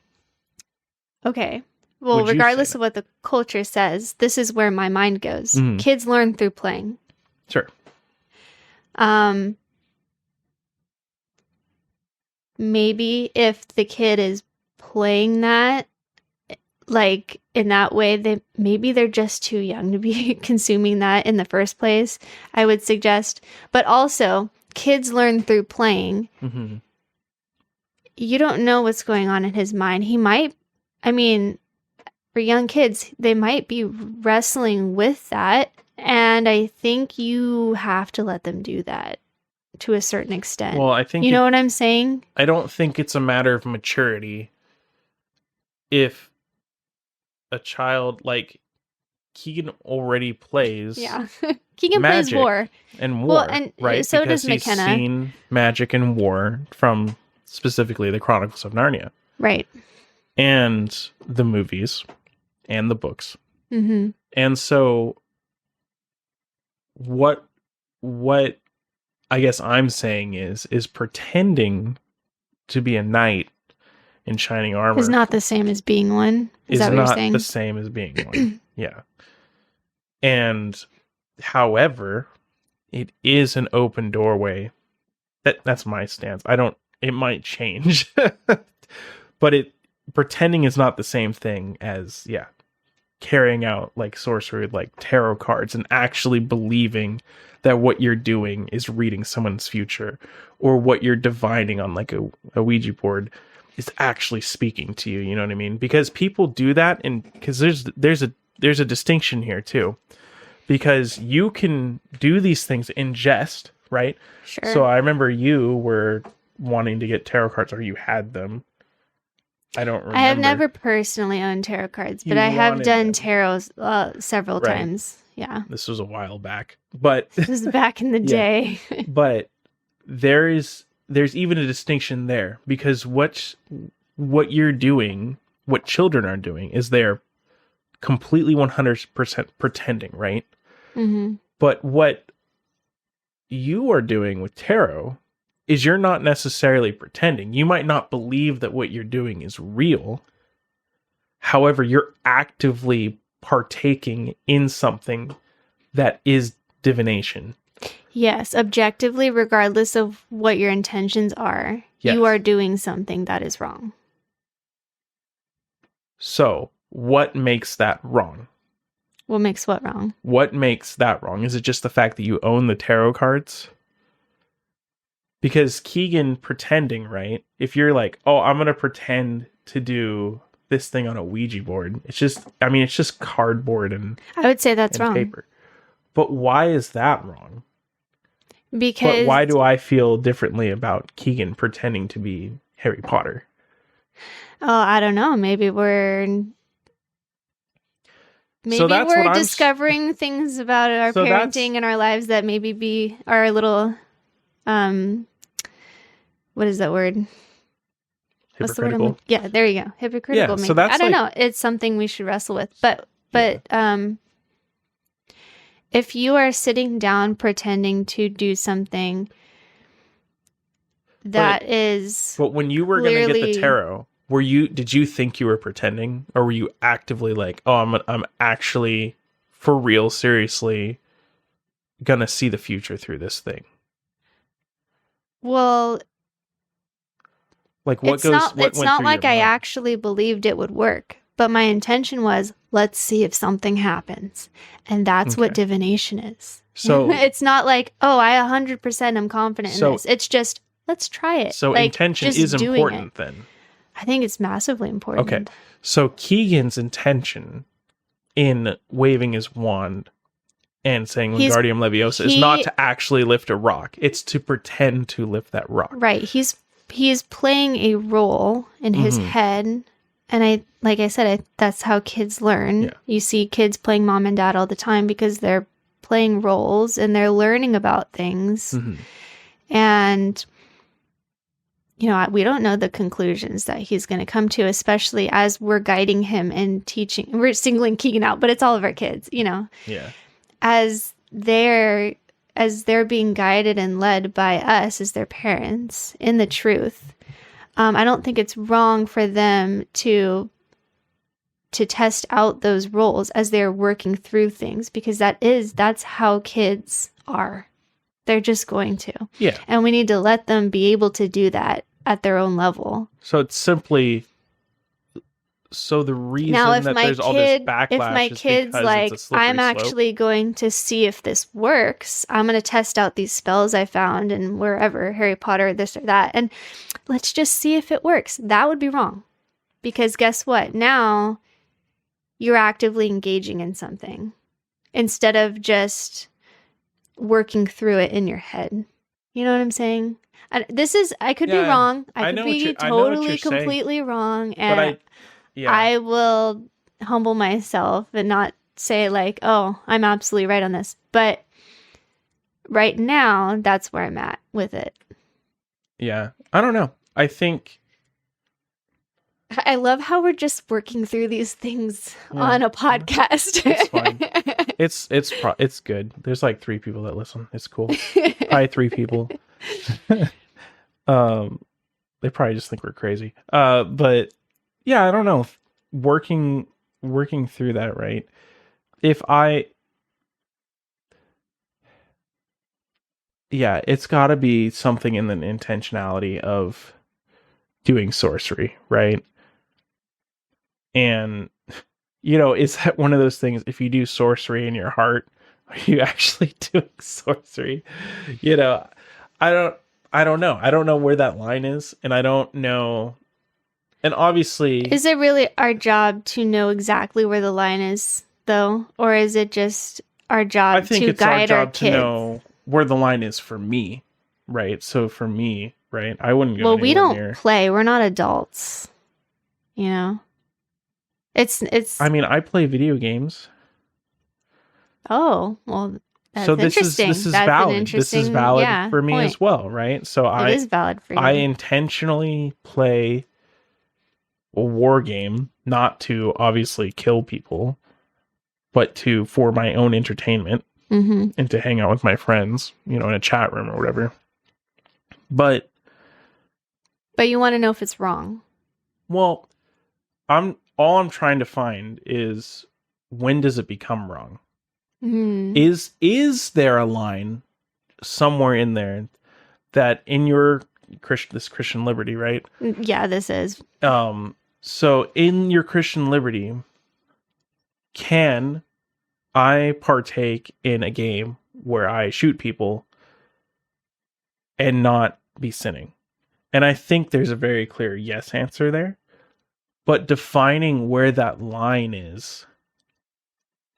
Okay. Well, regardless of what the culture says, this is where my mind goes. Mm-hmm. Kids learn through playing. Sure. Maybe if the kid is playing that, in that way, maybe they're just too young to be consuming that in the first place, I would suggest. But also, kids learn through playing. Mm-hmm. You don't know what's going on in his mind. For young kids, they might be wrestling with that, and I think you have to let them do that to a certain extent. Well, I think... You know what I'm saying? I don't think it's a matter of maturity if a child, Keegan already plays Keegan plays war. And war, well, and right? So because does McKenna. He's seen magic and war from specifically the Chronicles of Narnia. Right. And the movies and the books. Mm-hmm. And so what I guess I'm saying is pretending to be a knight in shining armor is not the same as being one. Is that what you're saying? Not the same as being one. Yeah. And however, it is an open doorway. That's my stance. It might change. But pretending is not the same thing as carrying out like sorcery with like tarot cards and actually believing that what you're doing is reading someone's future, or what you're divining on like a Ouija board is actually speaking to you. You know what I mean? Because people do that, and because there's a distinction here too, because you can do these things in jest, right? Sure. So I remember you were wanting to get tarot cards, or you had them. I don't remember. I have never personally owned tarot cards, but I have done tarot several times. Yeah. This was a while back, but this was back in the day. But there's even a distinction there, because what you're doing, what children are doing, is they're completely 100% pretending, right? Mm-hmm. But what you are doing with tarot is you're not necessarily pretending. You might not believe that what you're doing is real. However, you're actively partaking in something that is divination. Yes, objectively, regardless of what your intentions are, you are doing something that is wrong. So, what makes that wrong? What makes what wrong? What makes that wrong? Is it just the fact that you own the tarot cards? Because Keegan pretending, right? If you're like, oh, I'm going to pretend to do this thing on a Ouija board. It's just cardboard and I would say that's wrong. Paper. But why is that wrong? Because... But why do I feel differently about Keegan pretending to be Harry Potter? Oh, I don't know. Maybe we're discovering things about our parenting and our lives that maybe are a little... what is that word? Hypocritical. Yeah, there you go. Hypocritical. Yeah, so that's I don't know. It's something we should wrestle with. But if you are sitting down pretending to do something is... But when you were going to get the tarot, did you think you were pretending? Or were you actively like, oh, I'm actually, for real, seriously, going to see the future through this thing? Well... Like what it's not like I actually believed it would work, but my intention was, let's see if something happens. And that's what divination is. So it's not like, oh, I 100% am confident in this. It's just, let's try it. So intention is important then. I think it's massively important. Okay. So Keegan's intention in waving his wand and saying Wingardium Leviosa is not to actually lift a rock. It's to pretend to lift that rock. Right. He's playing a role in his head, and like I said, that's how kids learn. Yeah. You see kids playing mom and dad all the time because they're playing roles and they're learning about things. Mm-hmm. And we don't know the conclusions that he's going to come to, especially as we're guiding him and teaching. We're singling Keegan out, but it's all of our kids, Yeah. As they're being guided and led by us as their parents in the truth. I don't think it's wrong for them to test out those roles as they're working through things, because that's how kids are. They're just going to. Yeah. And we need to let them be able to do that at their own level. So it's simply... So the reason that there's all this backlash if my is kid's because like, it's a slippery I'm actually going to see if this works. I'm going to test out these spells I found and wherever, Harry Potter, this or that, and let's just see if it works. That would be wrong. Because guess what? Now you're actively engaging in something instead of just working through it in your head. You know what I'm saying? I could be wrong. I could be totally, completely wrong. And I will humble myself and not say like, oh, I'm absolutely right on this. But right now, that's where I'm at with it. Yeah. I don't know. I think... I love how we're just working through these things on a podcast. It's fine. It's good. There's like 3 people that listen. It's cool. Probably 3 people. They probably just think we're crazy. But yeah, I don't know. Working through that, right? It's got to be something in the intentionality of doing sorcery, right? And, is that one of those things, if you do sorcery in your heart, are you actually doing sorcery? I don't know. I don't know where that line is, and I don't know. And obviously... Is it really our job to know exactly where the line is, though? Or is it just our job to guide our kids? To know where the line is for me, right? So for me, right, I wouldn't go we don't play. We're not adults, It's. I mean, I play video games. Oh, well, that's so this interesting. This is valid. This is valid for me as well, right? So it is valid for you. I intentionally play a war game, not to obviously kill people, but for my own entertainment and to hang out with my friends, in a chat room or whatever. But you want to know if it's wrong. Well, all I'm trying to find is, when does it become wrong? Is there a line somewhere in there that in your Christian liberty, right? Yeah, this is. So in your Christian liberty, can I partake in a game where I shoot people and not be sinning? And I think there's a very clear yes answer there. But defining where that line is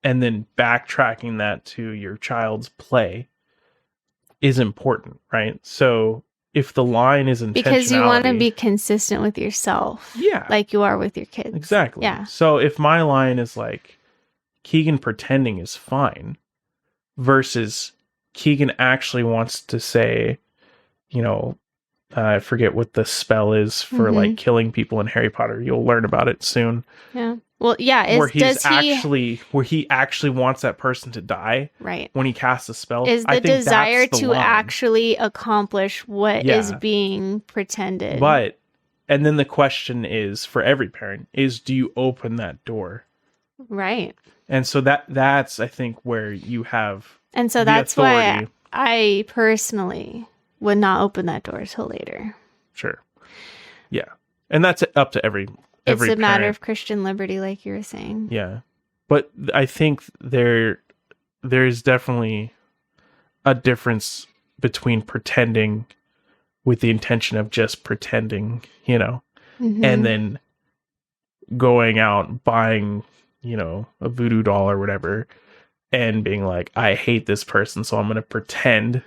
and then backtracking that to your child's play is important, right? So if the line is intentionality... Because you want to be consistent with yourself. Yeah. Like you are with your kids. Exactly. Yeah. So if my line is like, Keegan pretending is fine, versus Keegan actually wants to say, I forget what the spell is for like killing people in Harry Potter. You'll learn about it soon. Yeah. Well, yeah. Where he actually wants that person to die. Right. When he casts a spell. Is the desire to actually accomplish what is being pretended. And then the question is, for every parent, is do you open that door? Right. And so that's I think where you have and so that's authority. Why I personally would not open that door till later. Sure. Yeah. And that's up to every It's a parent. matter of Christian liberty, like you were saying. Yeah. But I think there's definitely a difference between pretending with the intention of just pretending, and then going out buying, a voodoo doll or whatever and being like, I hate this person, so I'm going to pretend.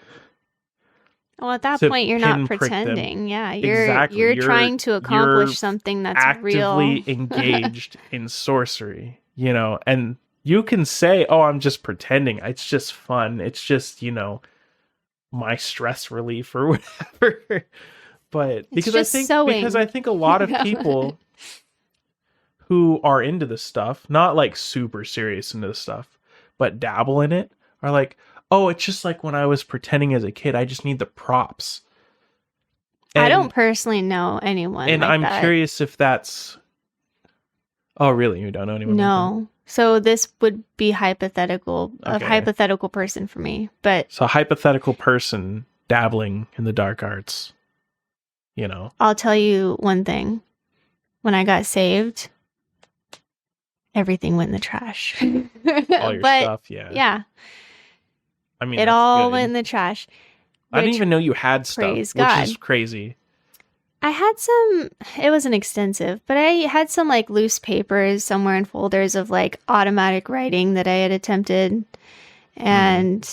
Well, at that point, you're not pretending. Yeah, you're trying to accomplish something that's actively engaged in sorcery, and you can say, oh, I'm just pretending. It's just fun. It's just, my stress relief or whatever. But because I think a lot of people who are into this stuff, not like super serious into this stuff, but dabble in it, are like, oh, it's just like when I was pretending as a kid. I just need the props. And I don't personally know anyone. And like I'm that. curious if that's... Oh, really? You don't know anyone? No. Like that? So this would be hypothetical, a hypothetical person for me. But so a hypothetical person dabbling in the dark arts, I'll tell you one thing. When I got saved, everything went in the trash. All your stuff, yeah. Yeah. I mean, it all went in the trash. I didn't even know you had stuff, which is crazy. I had some, it wasn't extensive, but I had some like loose papers somewhere in folders of like automatic writing that I had attempted. And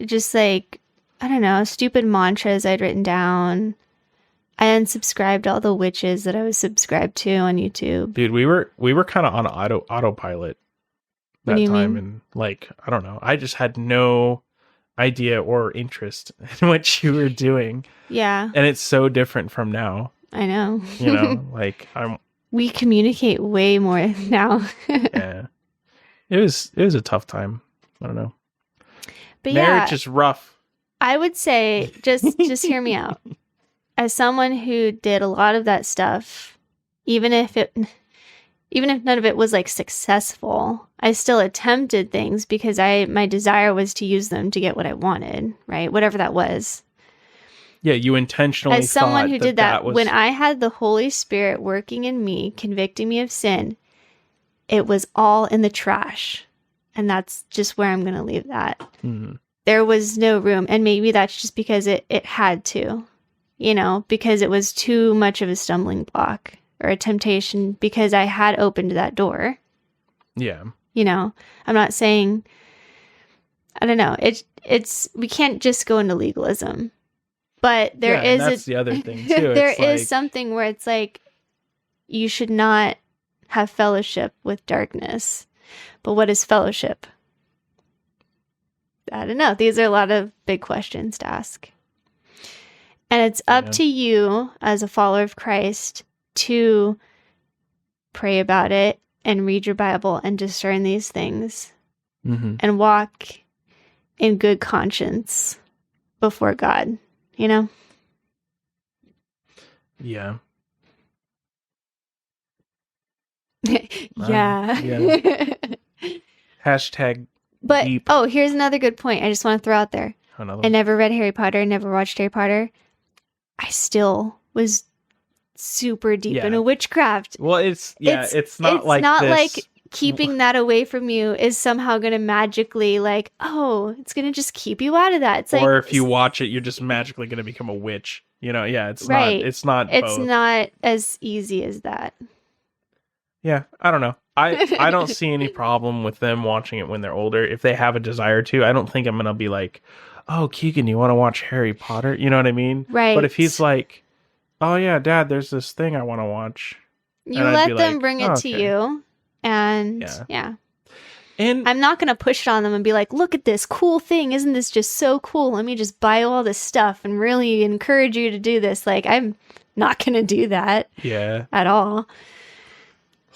just like, I don't know, stupid mantras I'd written down. I unsubscribed all the witches that I was subscribed to on YouTube. Dude, we were kind of on autopilot that time. And like, I don't know. I just had no idea or interest in what you were doing. Yeah. And it's so different from now. I know. You know, like we communicate way more now. Yeah. It was a tough time. I don't know. But marriage is rough. I would say just hear me out. As someone who did a lot of that stuff, even if none of it was like successful, I still attempted things because my desire was to use them to get what I wanted, right? Whatever that was. Yeah, you intentionally as someone who did that was... when I had the Holy Spirit working in me, convicting me of sin, it was all in the trash. And that's just where I'm going to leave that. Mm-hmm. There was no room. And maybe that's just because it had to, you know, because it was too much of a stumbling block or a temptation because I had opened that door. Yeah. You know, I'm not saying, I don't know. We can't just go into legalism. But that's the other thing too. There is something where it's like you should not have fellowship with darkness. But what is fellowship? I don't know. These are a lot of big questions to ask. And it's up to you as a follower of Christ to pray about it and read your Bible and discern these things and walk in good conscience before God. You know? Yeah. yeah. Hashtag But, deep. Here's another good point I just want to throw out there. I never read Harry Potter, never watched Harry Potter. I still was super deep into witchcraft. Well, it's not like keeping that away from you is somehow going to magically it's going to just keep you out of that. It's or if you watch it, you're just magically going to become a witch. You know, it's right. It's not as easy as that. Yeah, I don't know. I don't see any problem with them watching it when they're older. If they have a desire to, I don't think I'm going to be like, oh, Keegan, you want to watch Harry Potter? You know what I mean? Right. But if he's like, oh yeah, Dad, there's this thing I want to watch. You let them bring it to you. And and I'm not going to push it on them and be like, look at this cool thing. Isn't this just so cool? Let me just buy all this stuff and really encourage you to do this. Like, I'm not going to do that at all.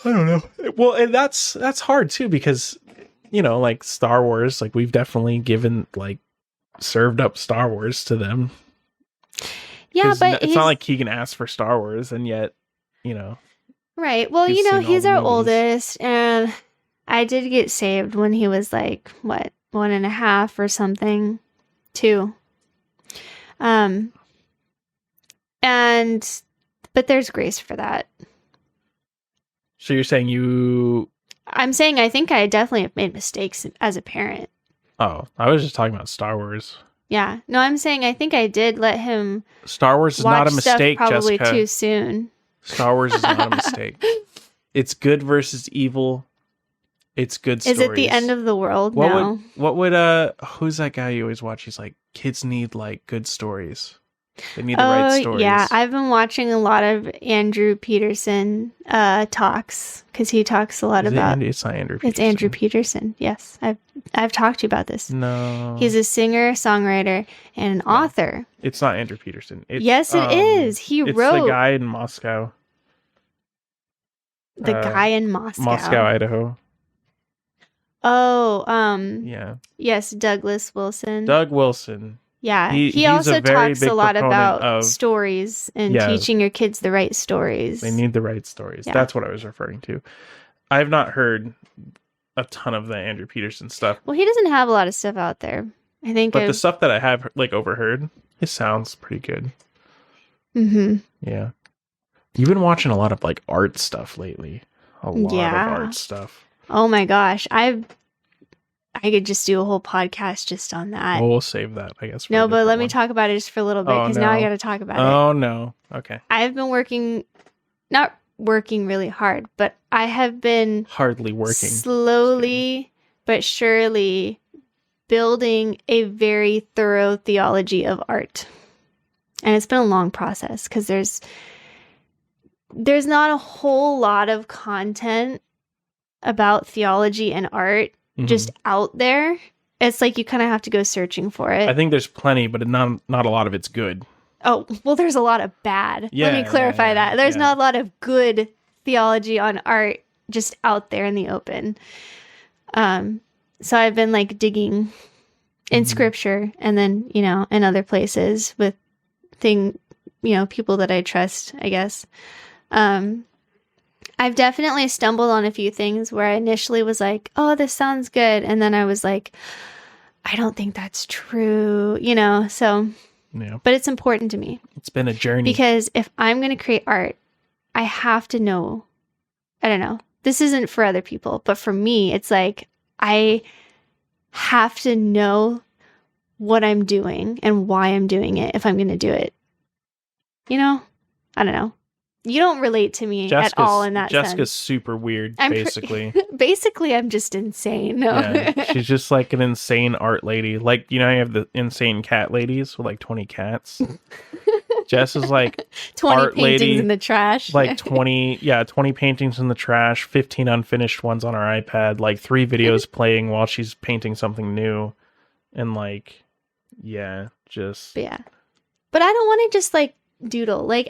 I don't know. Well, and that's hard too, because, you know, like Star Wars, like we've definitely served up Star Wars to them. Yeah, but it's not like Keegan asked for Star Wars, and yet, you know. Right. Well, you know, he's our oldest, and I did get saved when he was 1.5 or something, 2. But there's grace for that. So you're saying I'm saying I think I definitely have made mistakes as a parent. Oh, I was just talking about Star Wars. Yeah. No, I'm saying I think I did let him Star Wars is not a mistake, probably Jessica. Too soon. Star Wars is not a mistake. It's good versus evil. It's good stories. Is it the end of the world? No. What would who's that guy you always watch? He's like, kids need good stories. They need the right stories. Yeah, I've been watching a lot of Andrew Peterson talks because he talks a lot about. It's not Andrew Peterson. It's Andrew Peterson. Yes, I've talked to you about this. No, he's a singer, songwriter, and an author. It's not Andrew Peterson. Yes, it is. He wrote. It's the guy in Moscow. The guy in Moscow. Moscow, Idaho. Oh, yeah. Yes, Douglas Wilson. Doug Wilson. Yeah, he also talks a lot about stories and teaching your kids the right stories. They need the right stories. Yeah. That's what I was referring to. I have not heard a ton of the Andrew Peterson stuff. Well, he doesn't have a lot of stuff out there. I think, but the stuff that I have overheard, it sounds pretty good. Mm-hmm. Yeah, you've been watching a lot of art stuff lately. A lot of art stuff. Oh my gosh, I could just do a whole podcast just on that. Well, we'll save that, I guess. No, but let me talk about it just for a little bit, because now I got to talk about it. Oh, no. Okay. I've been not working really hard, but I have been hardly working. Slowly but surely building a very thorough theology of art. And it's been a long process because there's not a whole lot of content about theology and art just out there. It's like you kind of have to go searching for it. I think there's plenty, but not a lot of it's good. Oh, well, there's a lot of bad. Let me clarify that. There's not a lot of good theology on art just out there in the open. So I've been like digging in scripture and then, in other places with people that I trust, I guess. I've definitely stumbled on a few things where I initially was like, oh, this sounds good. And then I was like, I don't think that's true, so. Yeah. But it's important to me. It's been a journey. Because if I'm going to create art, I have to know, I don't know, this isn't for other people, but for me, it's like, I have to know what I'm doing and why I'm doing it if I'm going to do it. I don't know. You don't relate to me at all in that sense. Jessica's super weird, basically. Basically, I'm just insane. No. Yeah, she's just like an insane art lady. Like, you have the insane cat ladies with like 20 cats. Jess is like 20 art paintings lady, in the trash. Like 20 paintings in the trash, 15 unfinished ones on her iPad, like 3 videos playing while she's painting something new. And like, just... Yeah. But I don't want to just like doodle. Like,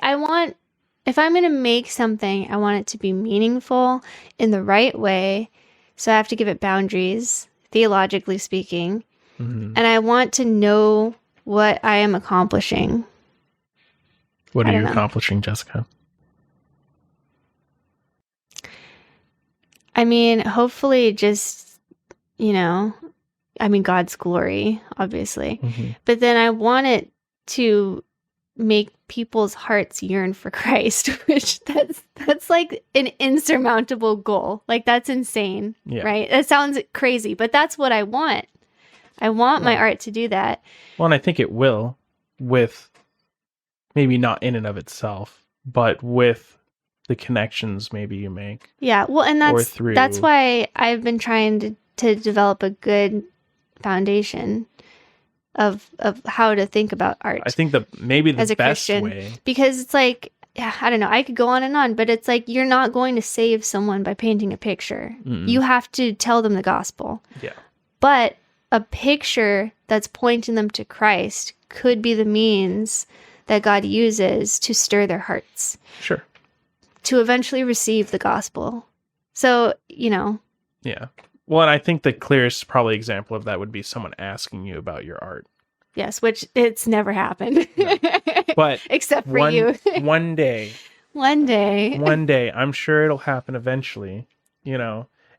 if I'm going to make something, I want it to be meaningful in the right way. So I have to give it boundaries, theologically speaking. And I want to know what I am accomplishing. What are you accomplishing, Jessica? I mean, hopefully just, God's glory, obviously. But then I want it to make people's hearts yearn for Christ, which that's like an insurmountable goal. Like, that's insane, right? That sounds crazy, but that's what I want. I want my art to do that. Well, and I think it will, with maybe not in and of itself, but with the connections maybe you make. Yeah, well, and that's why I've been trying to develop a good foundation of how to think about art. I think maybe the as a best Christian, way, because it's like, I don't know, I could go on and on, but it's like, you're not going to save someone by painting a picture. You have to tell them the gospel. Yeah. But a picture that's pointing them to Christ could be the means that God uses to stir their hearts. Sure. To eventually receive the gospel. So, Yeah. Well, and I think the clearest probably example of that would be someone asking you about your art. Yes, which it's never happened. No. But except for you. One day. One day, I'm sure it'll happen eventually,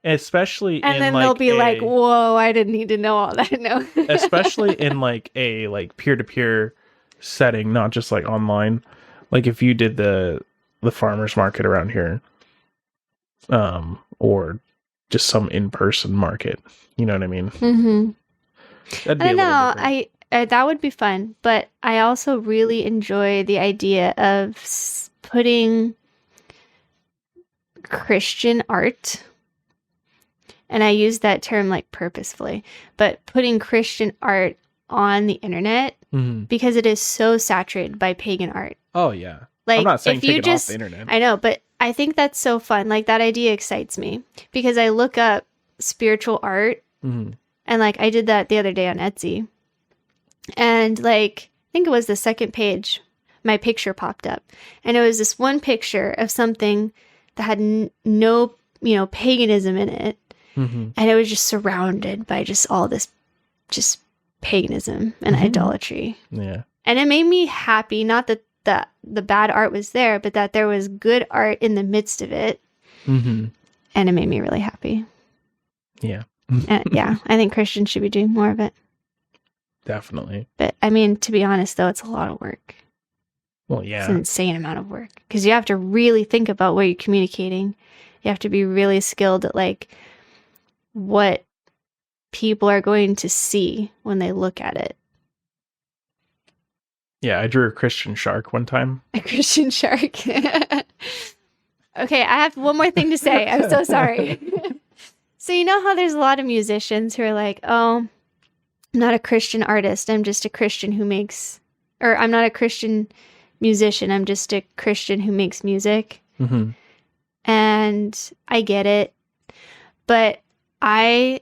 especially and then they'll be like, whoa, I didn't need to know all that. No. Especially in like a peer-to-peer setting, not just like online. Like if you did the farmers market around here, or just some in-person market, you know what I mean? I don't know. That would be fun, but I also really enjoy the idea of putting Christian art, and I use that term like purposefully, but putting Christian art on the internet because it is so saturated by pagan art. Oh yeah. Like, I'm not saying if you take it off the internet. I know, but I think that's so fun. Like, that idea excites me because I look up spiritual art and like I did that the other day on Etsy. And like, I think it was the second page, my picture popped up. And it was this one picture of something that had no, paganism in it. And it was just surrounded by just all this just paganism and idolatry. Yeah. And it made me happy, not that the bad art was there, but that there was good art in the midst of it. And it made me really happy. Yeah. Yeah, I think Christians should be doing more of it. Definitely. But I mean, to be honest, though, it's a lot of work. Well, yeah. It's an insane amount of work because you have to really think about what you're communicating. You have to be really skilled at like what people are going to see when they look at it. Yeah, I drew a Christian shark one time. A Christian shark. Okay, I have one more thing to say. I'm so sorry. So you know how there's a lot of musicians who are like, oh, I'm not a Christian artist. I'm just a Christian who makes, or I'm not a Christian musician. I'm just a Christian who makes music. And I get it. But I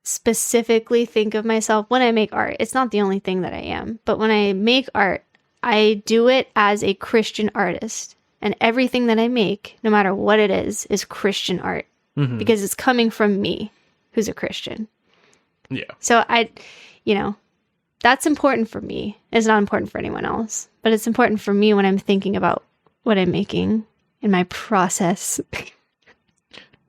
specifically think of myself when I make art. It's not the only thing that I am, but when I make art, I do it as a Christian artist. And everything that I make, no matter what it is Christian art. Mm-hmm. Because it's coming from me, who's a Christian. Yeah. So that's important for me. It's not important for anyone else. But it's important for me when I'm thinking about what I'm making in my process.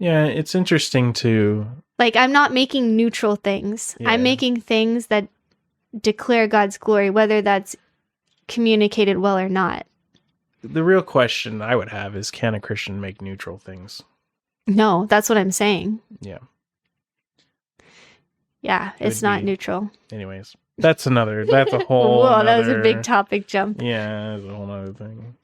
Yeah, it's interesting to... Like, I'm not making neutral things. Yeah. I'm making things that declare God's glory, whether that's communicated well or not. The real question I would have is, can a Christian make neutral things? No, that's what I'm saying. Yeah. Yeah, it's not neutral. Anyways, that's a whole Whoa, that was a big topic jump. Yeah, that's a whole other thing.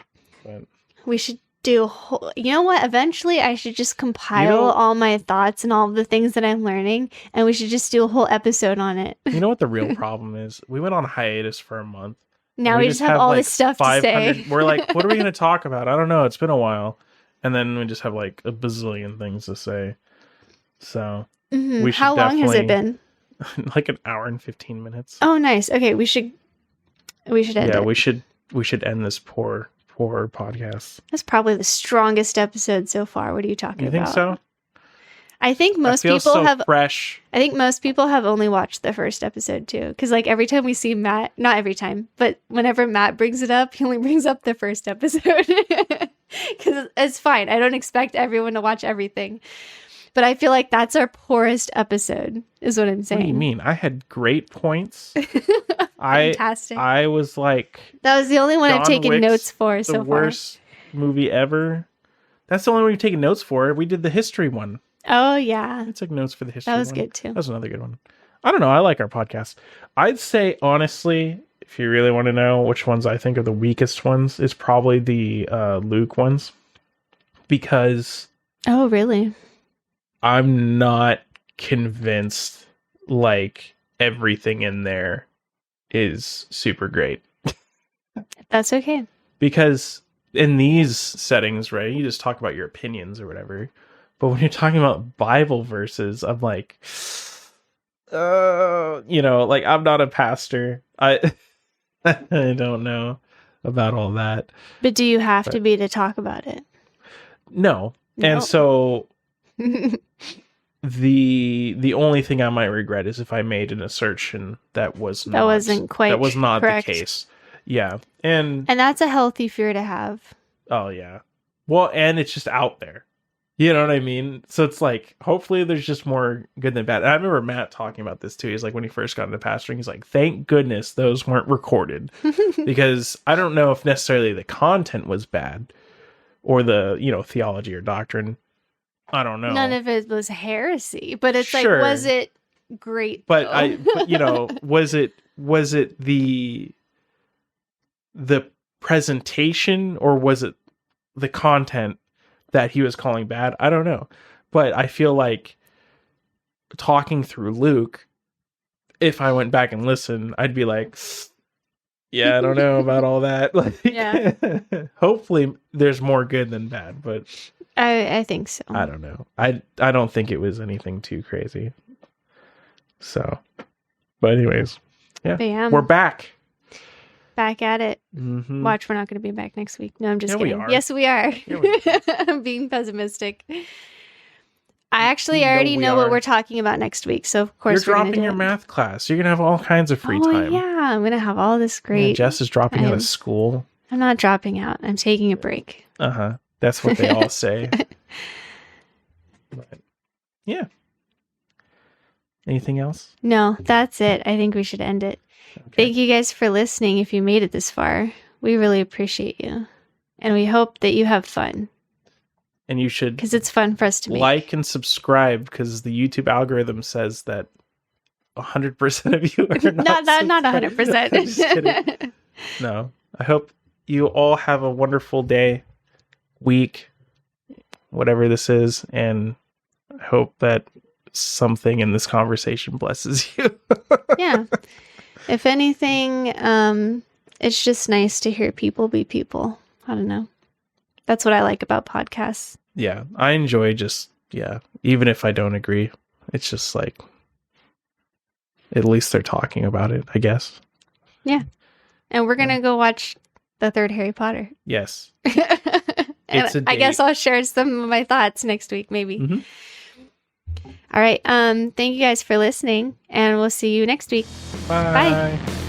But we should do you know what? Eventually, I should just compile all my thoughts and all of the things that I'm learning, and we should just do a whole episode on it. You know what the real problem is? We went on hiatus for a month. Now we just have all this stuff to say. We're like, what are we going to talk about? I don't know. It's been a while. And then we just have like a bazillion things to say. So we should How long has it been? Like an hour and 15 minutes. Oh, nice. Okay, we should end it. Yeah, we should end this poor podcast. That's probably the strongest episode so far. What are you talking about? You think so? I think most people fresh. I think most people have only watched the first episode too, because like every time we see Matt, not every time, but whenever Matt brings it up, he only brings up the first episode. Because it's fine. I don't expect everyone to watch everything, but I feel like that's our poorest episode, is what I'm saying. What do you mean? I had great points. Fantastic. I was like, that was the only one I've taken notes for so far. The worst movie ever. That's the only one we've taken notes for. We did the history one. Oh, yeah. I took notes for the history one. That was good, too. That was another good one. I don't know. I like our podcast. I'd say, honestly, if you really want to know which ones I think are the weakest ones, it's probably the Luke ones. Because... Oh, really? I'm not convinced, like, everything in there is super great. That's okay. Because in these settings, right, you just talk about your opinions or whatever. But when you're talking about Bible verses, I'm like, like, I'm not a pastor. I don't know about all that. But do you have to be to talk about it? No. And so the only thing I might regret is if I made an assertion that was not correct. The case. Yeah. And that's a healthy fear to have. Oh yeah. Well, and it's just out there. You know what I mean? So it's like, hopefully there's just more good than bad. And I remember Matt talking about this too. He's like, when he first got into pastoring, he's like, thank goodness those weren't recorded. Because I don't know if necessarily the content was bad or the, theology or doctrine. I don't know. None of it was heresy, but it's like, was it great? But was it the presentation, or was it the content that he was calling bad? I don't know. But I feel like talking through Luke, if I went back and listened, I'd be like, yeah, I don't know about all that. Like, yeah. Hopefully there's more good than bad, but I think so. I don't know. I don't think it was anything too crazy. So, but anyways, yeah. We're back. Back at it. Mm-hmm. Watch, we're not going to be back next week. No, I'm just kidding. Yes, we are. I'm being pessimistic. I already know what we're talking about next week. So, of course, you're dropping your math class. You're going to have all kinds of free time. Yeah, I'm going to have all this great. Yeah, Jess is dropping out of school. I'm not dropping out. I'm taking a break. Uh-huh. That's what they all say. But, yeah. Anything else? No, that's it. I think we should end it. Okay. Thank you guys for listening. If you made it this far, we really appreciate you. And we hope that you have fun. And you should... Because it's fun for us to make. Like and subscribe, because the YouTube algorithm says that 100% of you are not Not 100%. Just kidding. No. I hope you all have a wonderful day, week, whatever this is. And I hope that something in this conversation blesses you. Yeah. If anything, it's just nice to hear people be people. I don't know. That's what I like about podcasts. Yeah, I enjoy even if I don't agree, it's just like, at least they're talking about it, I guess. Yeah. And we're going to go watch the third Harry Potter. Yes. And I guess I'll share some of my thoughts next week, maybe. Mm-hmm. All right. Thank you guys for listening, and we'll see you next week. Bye. Bye.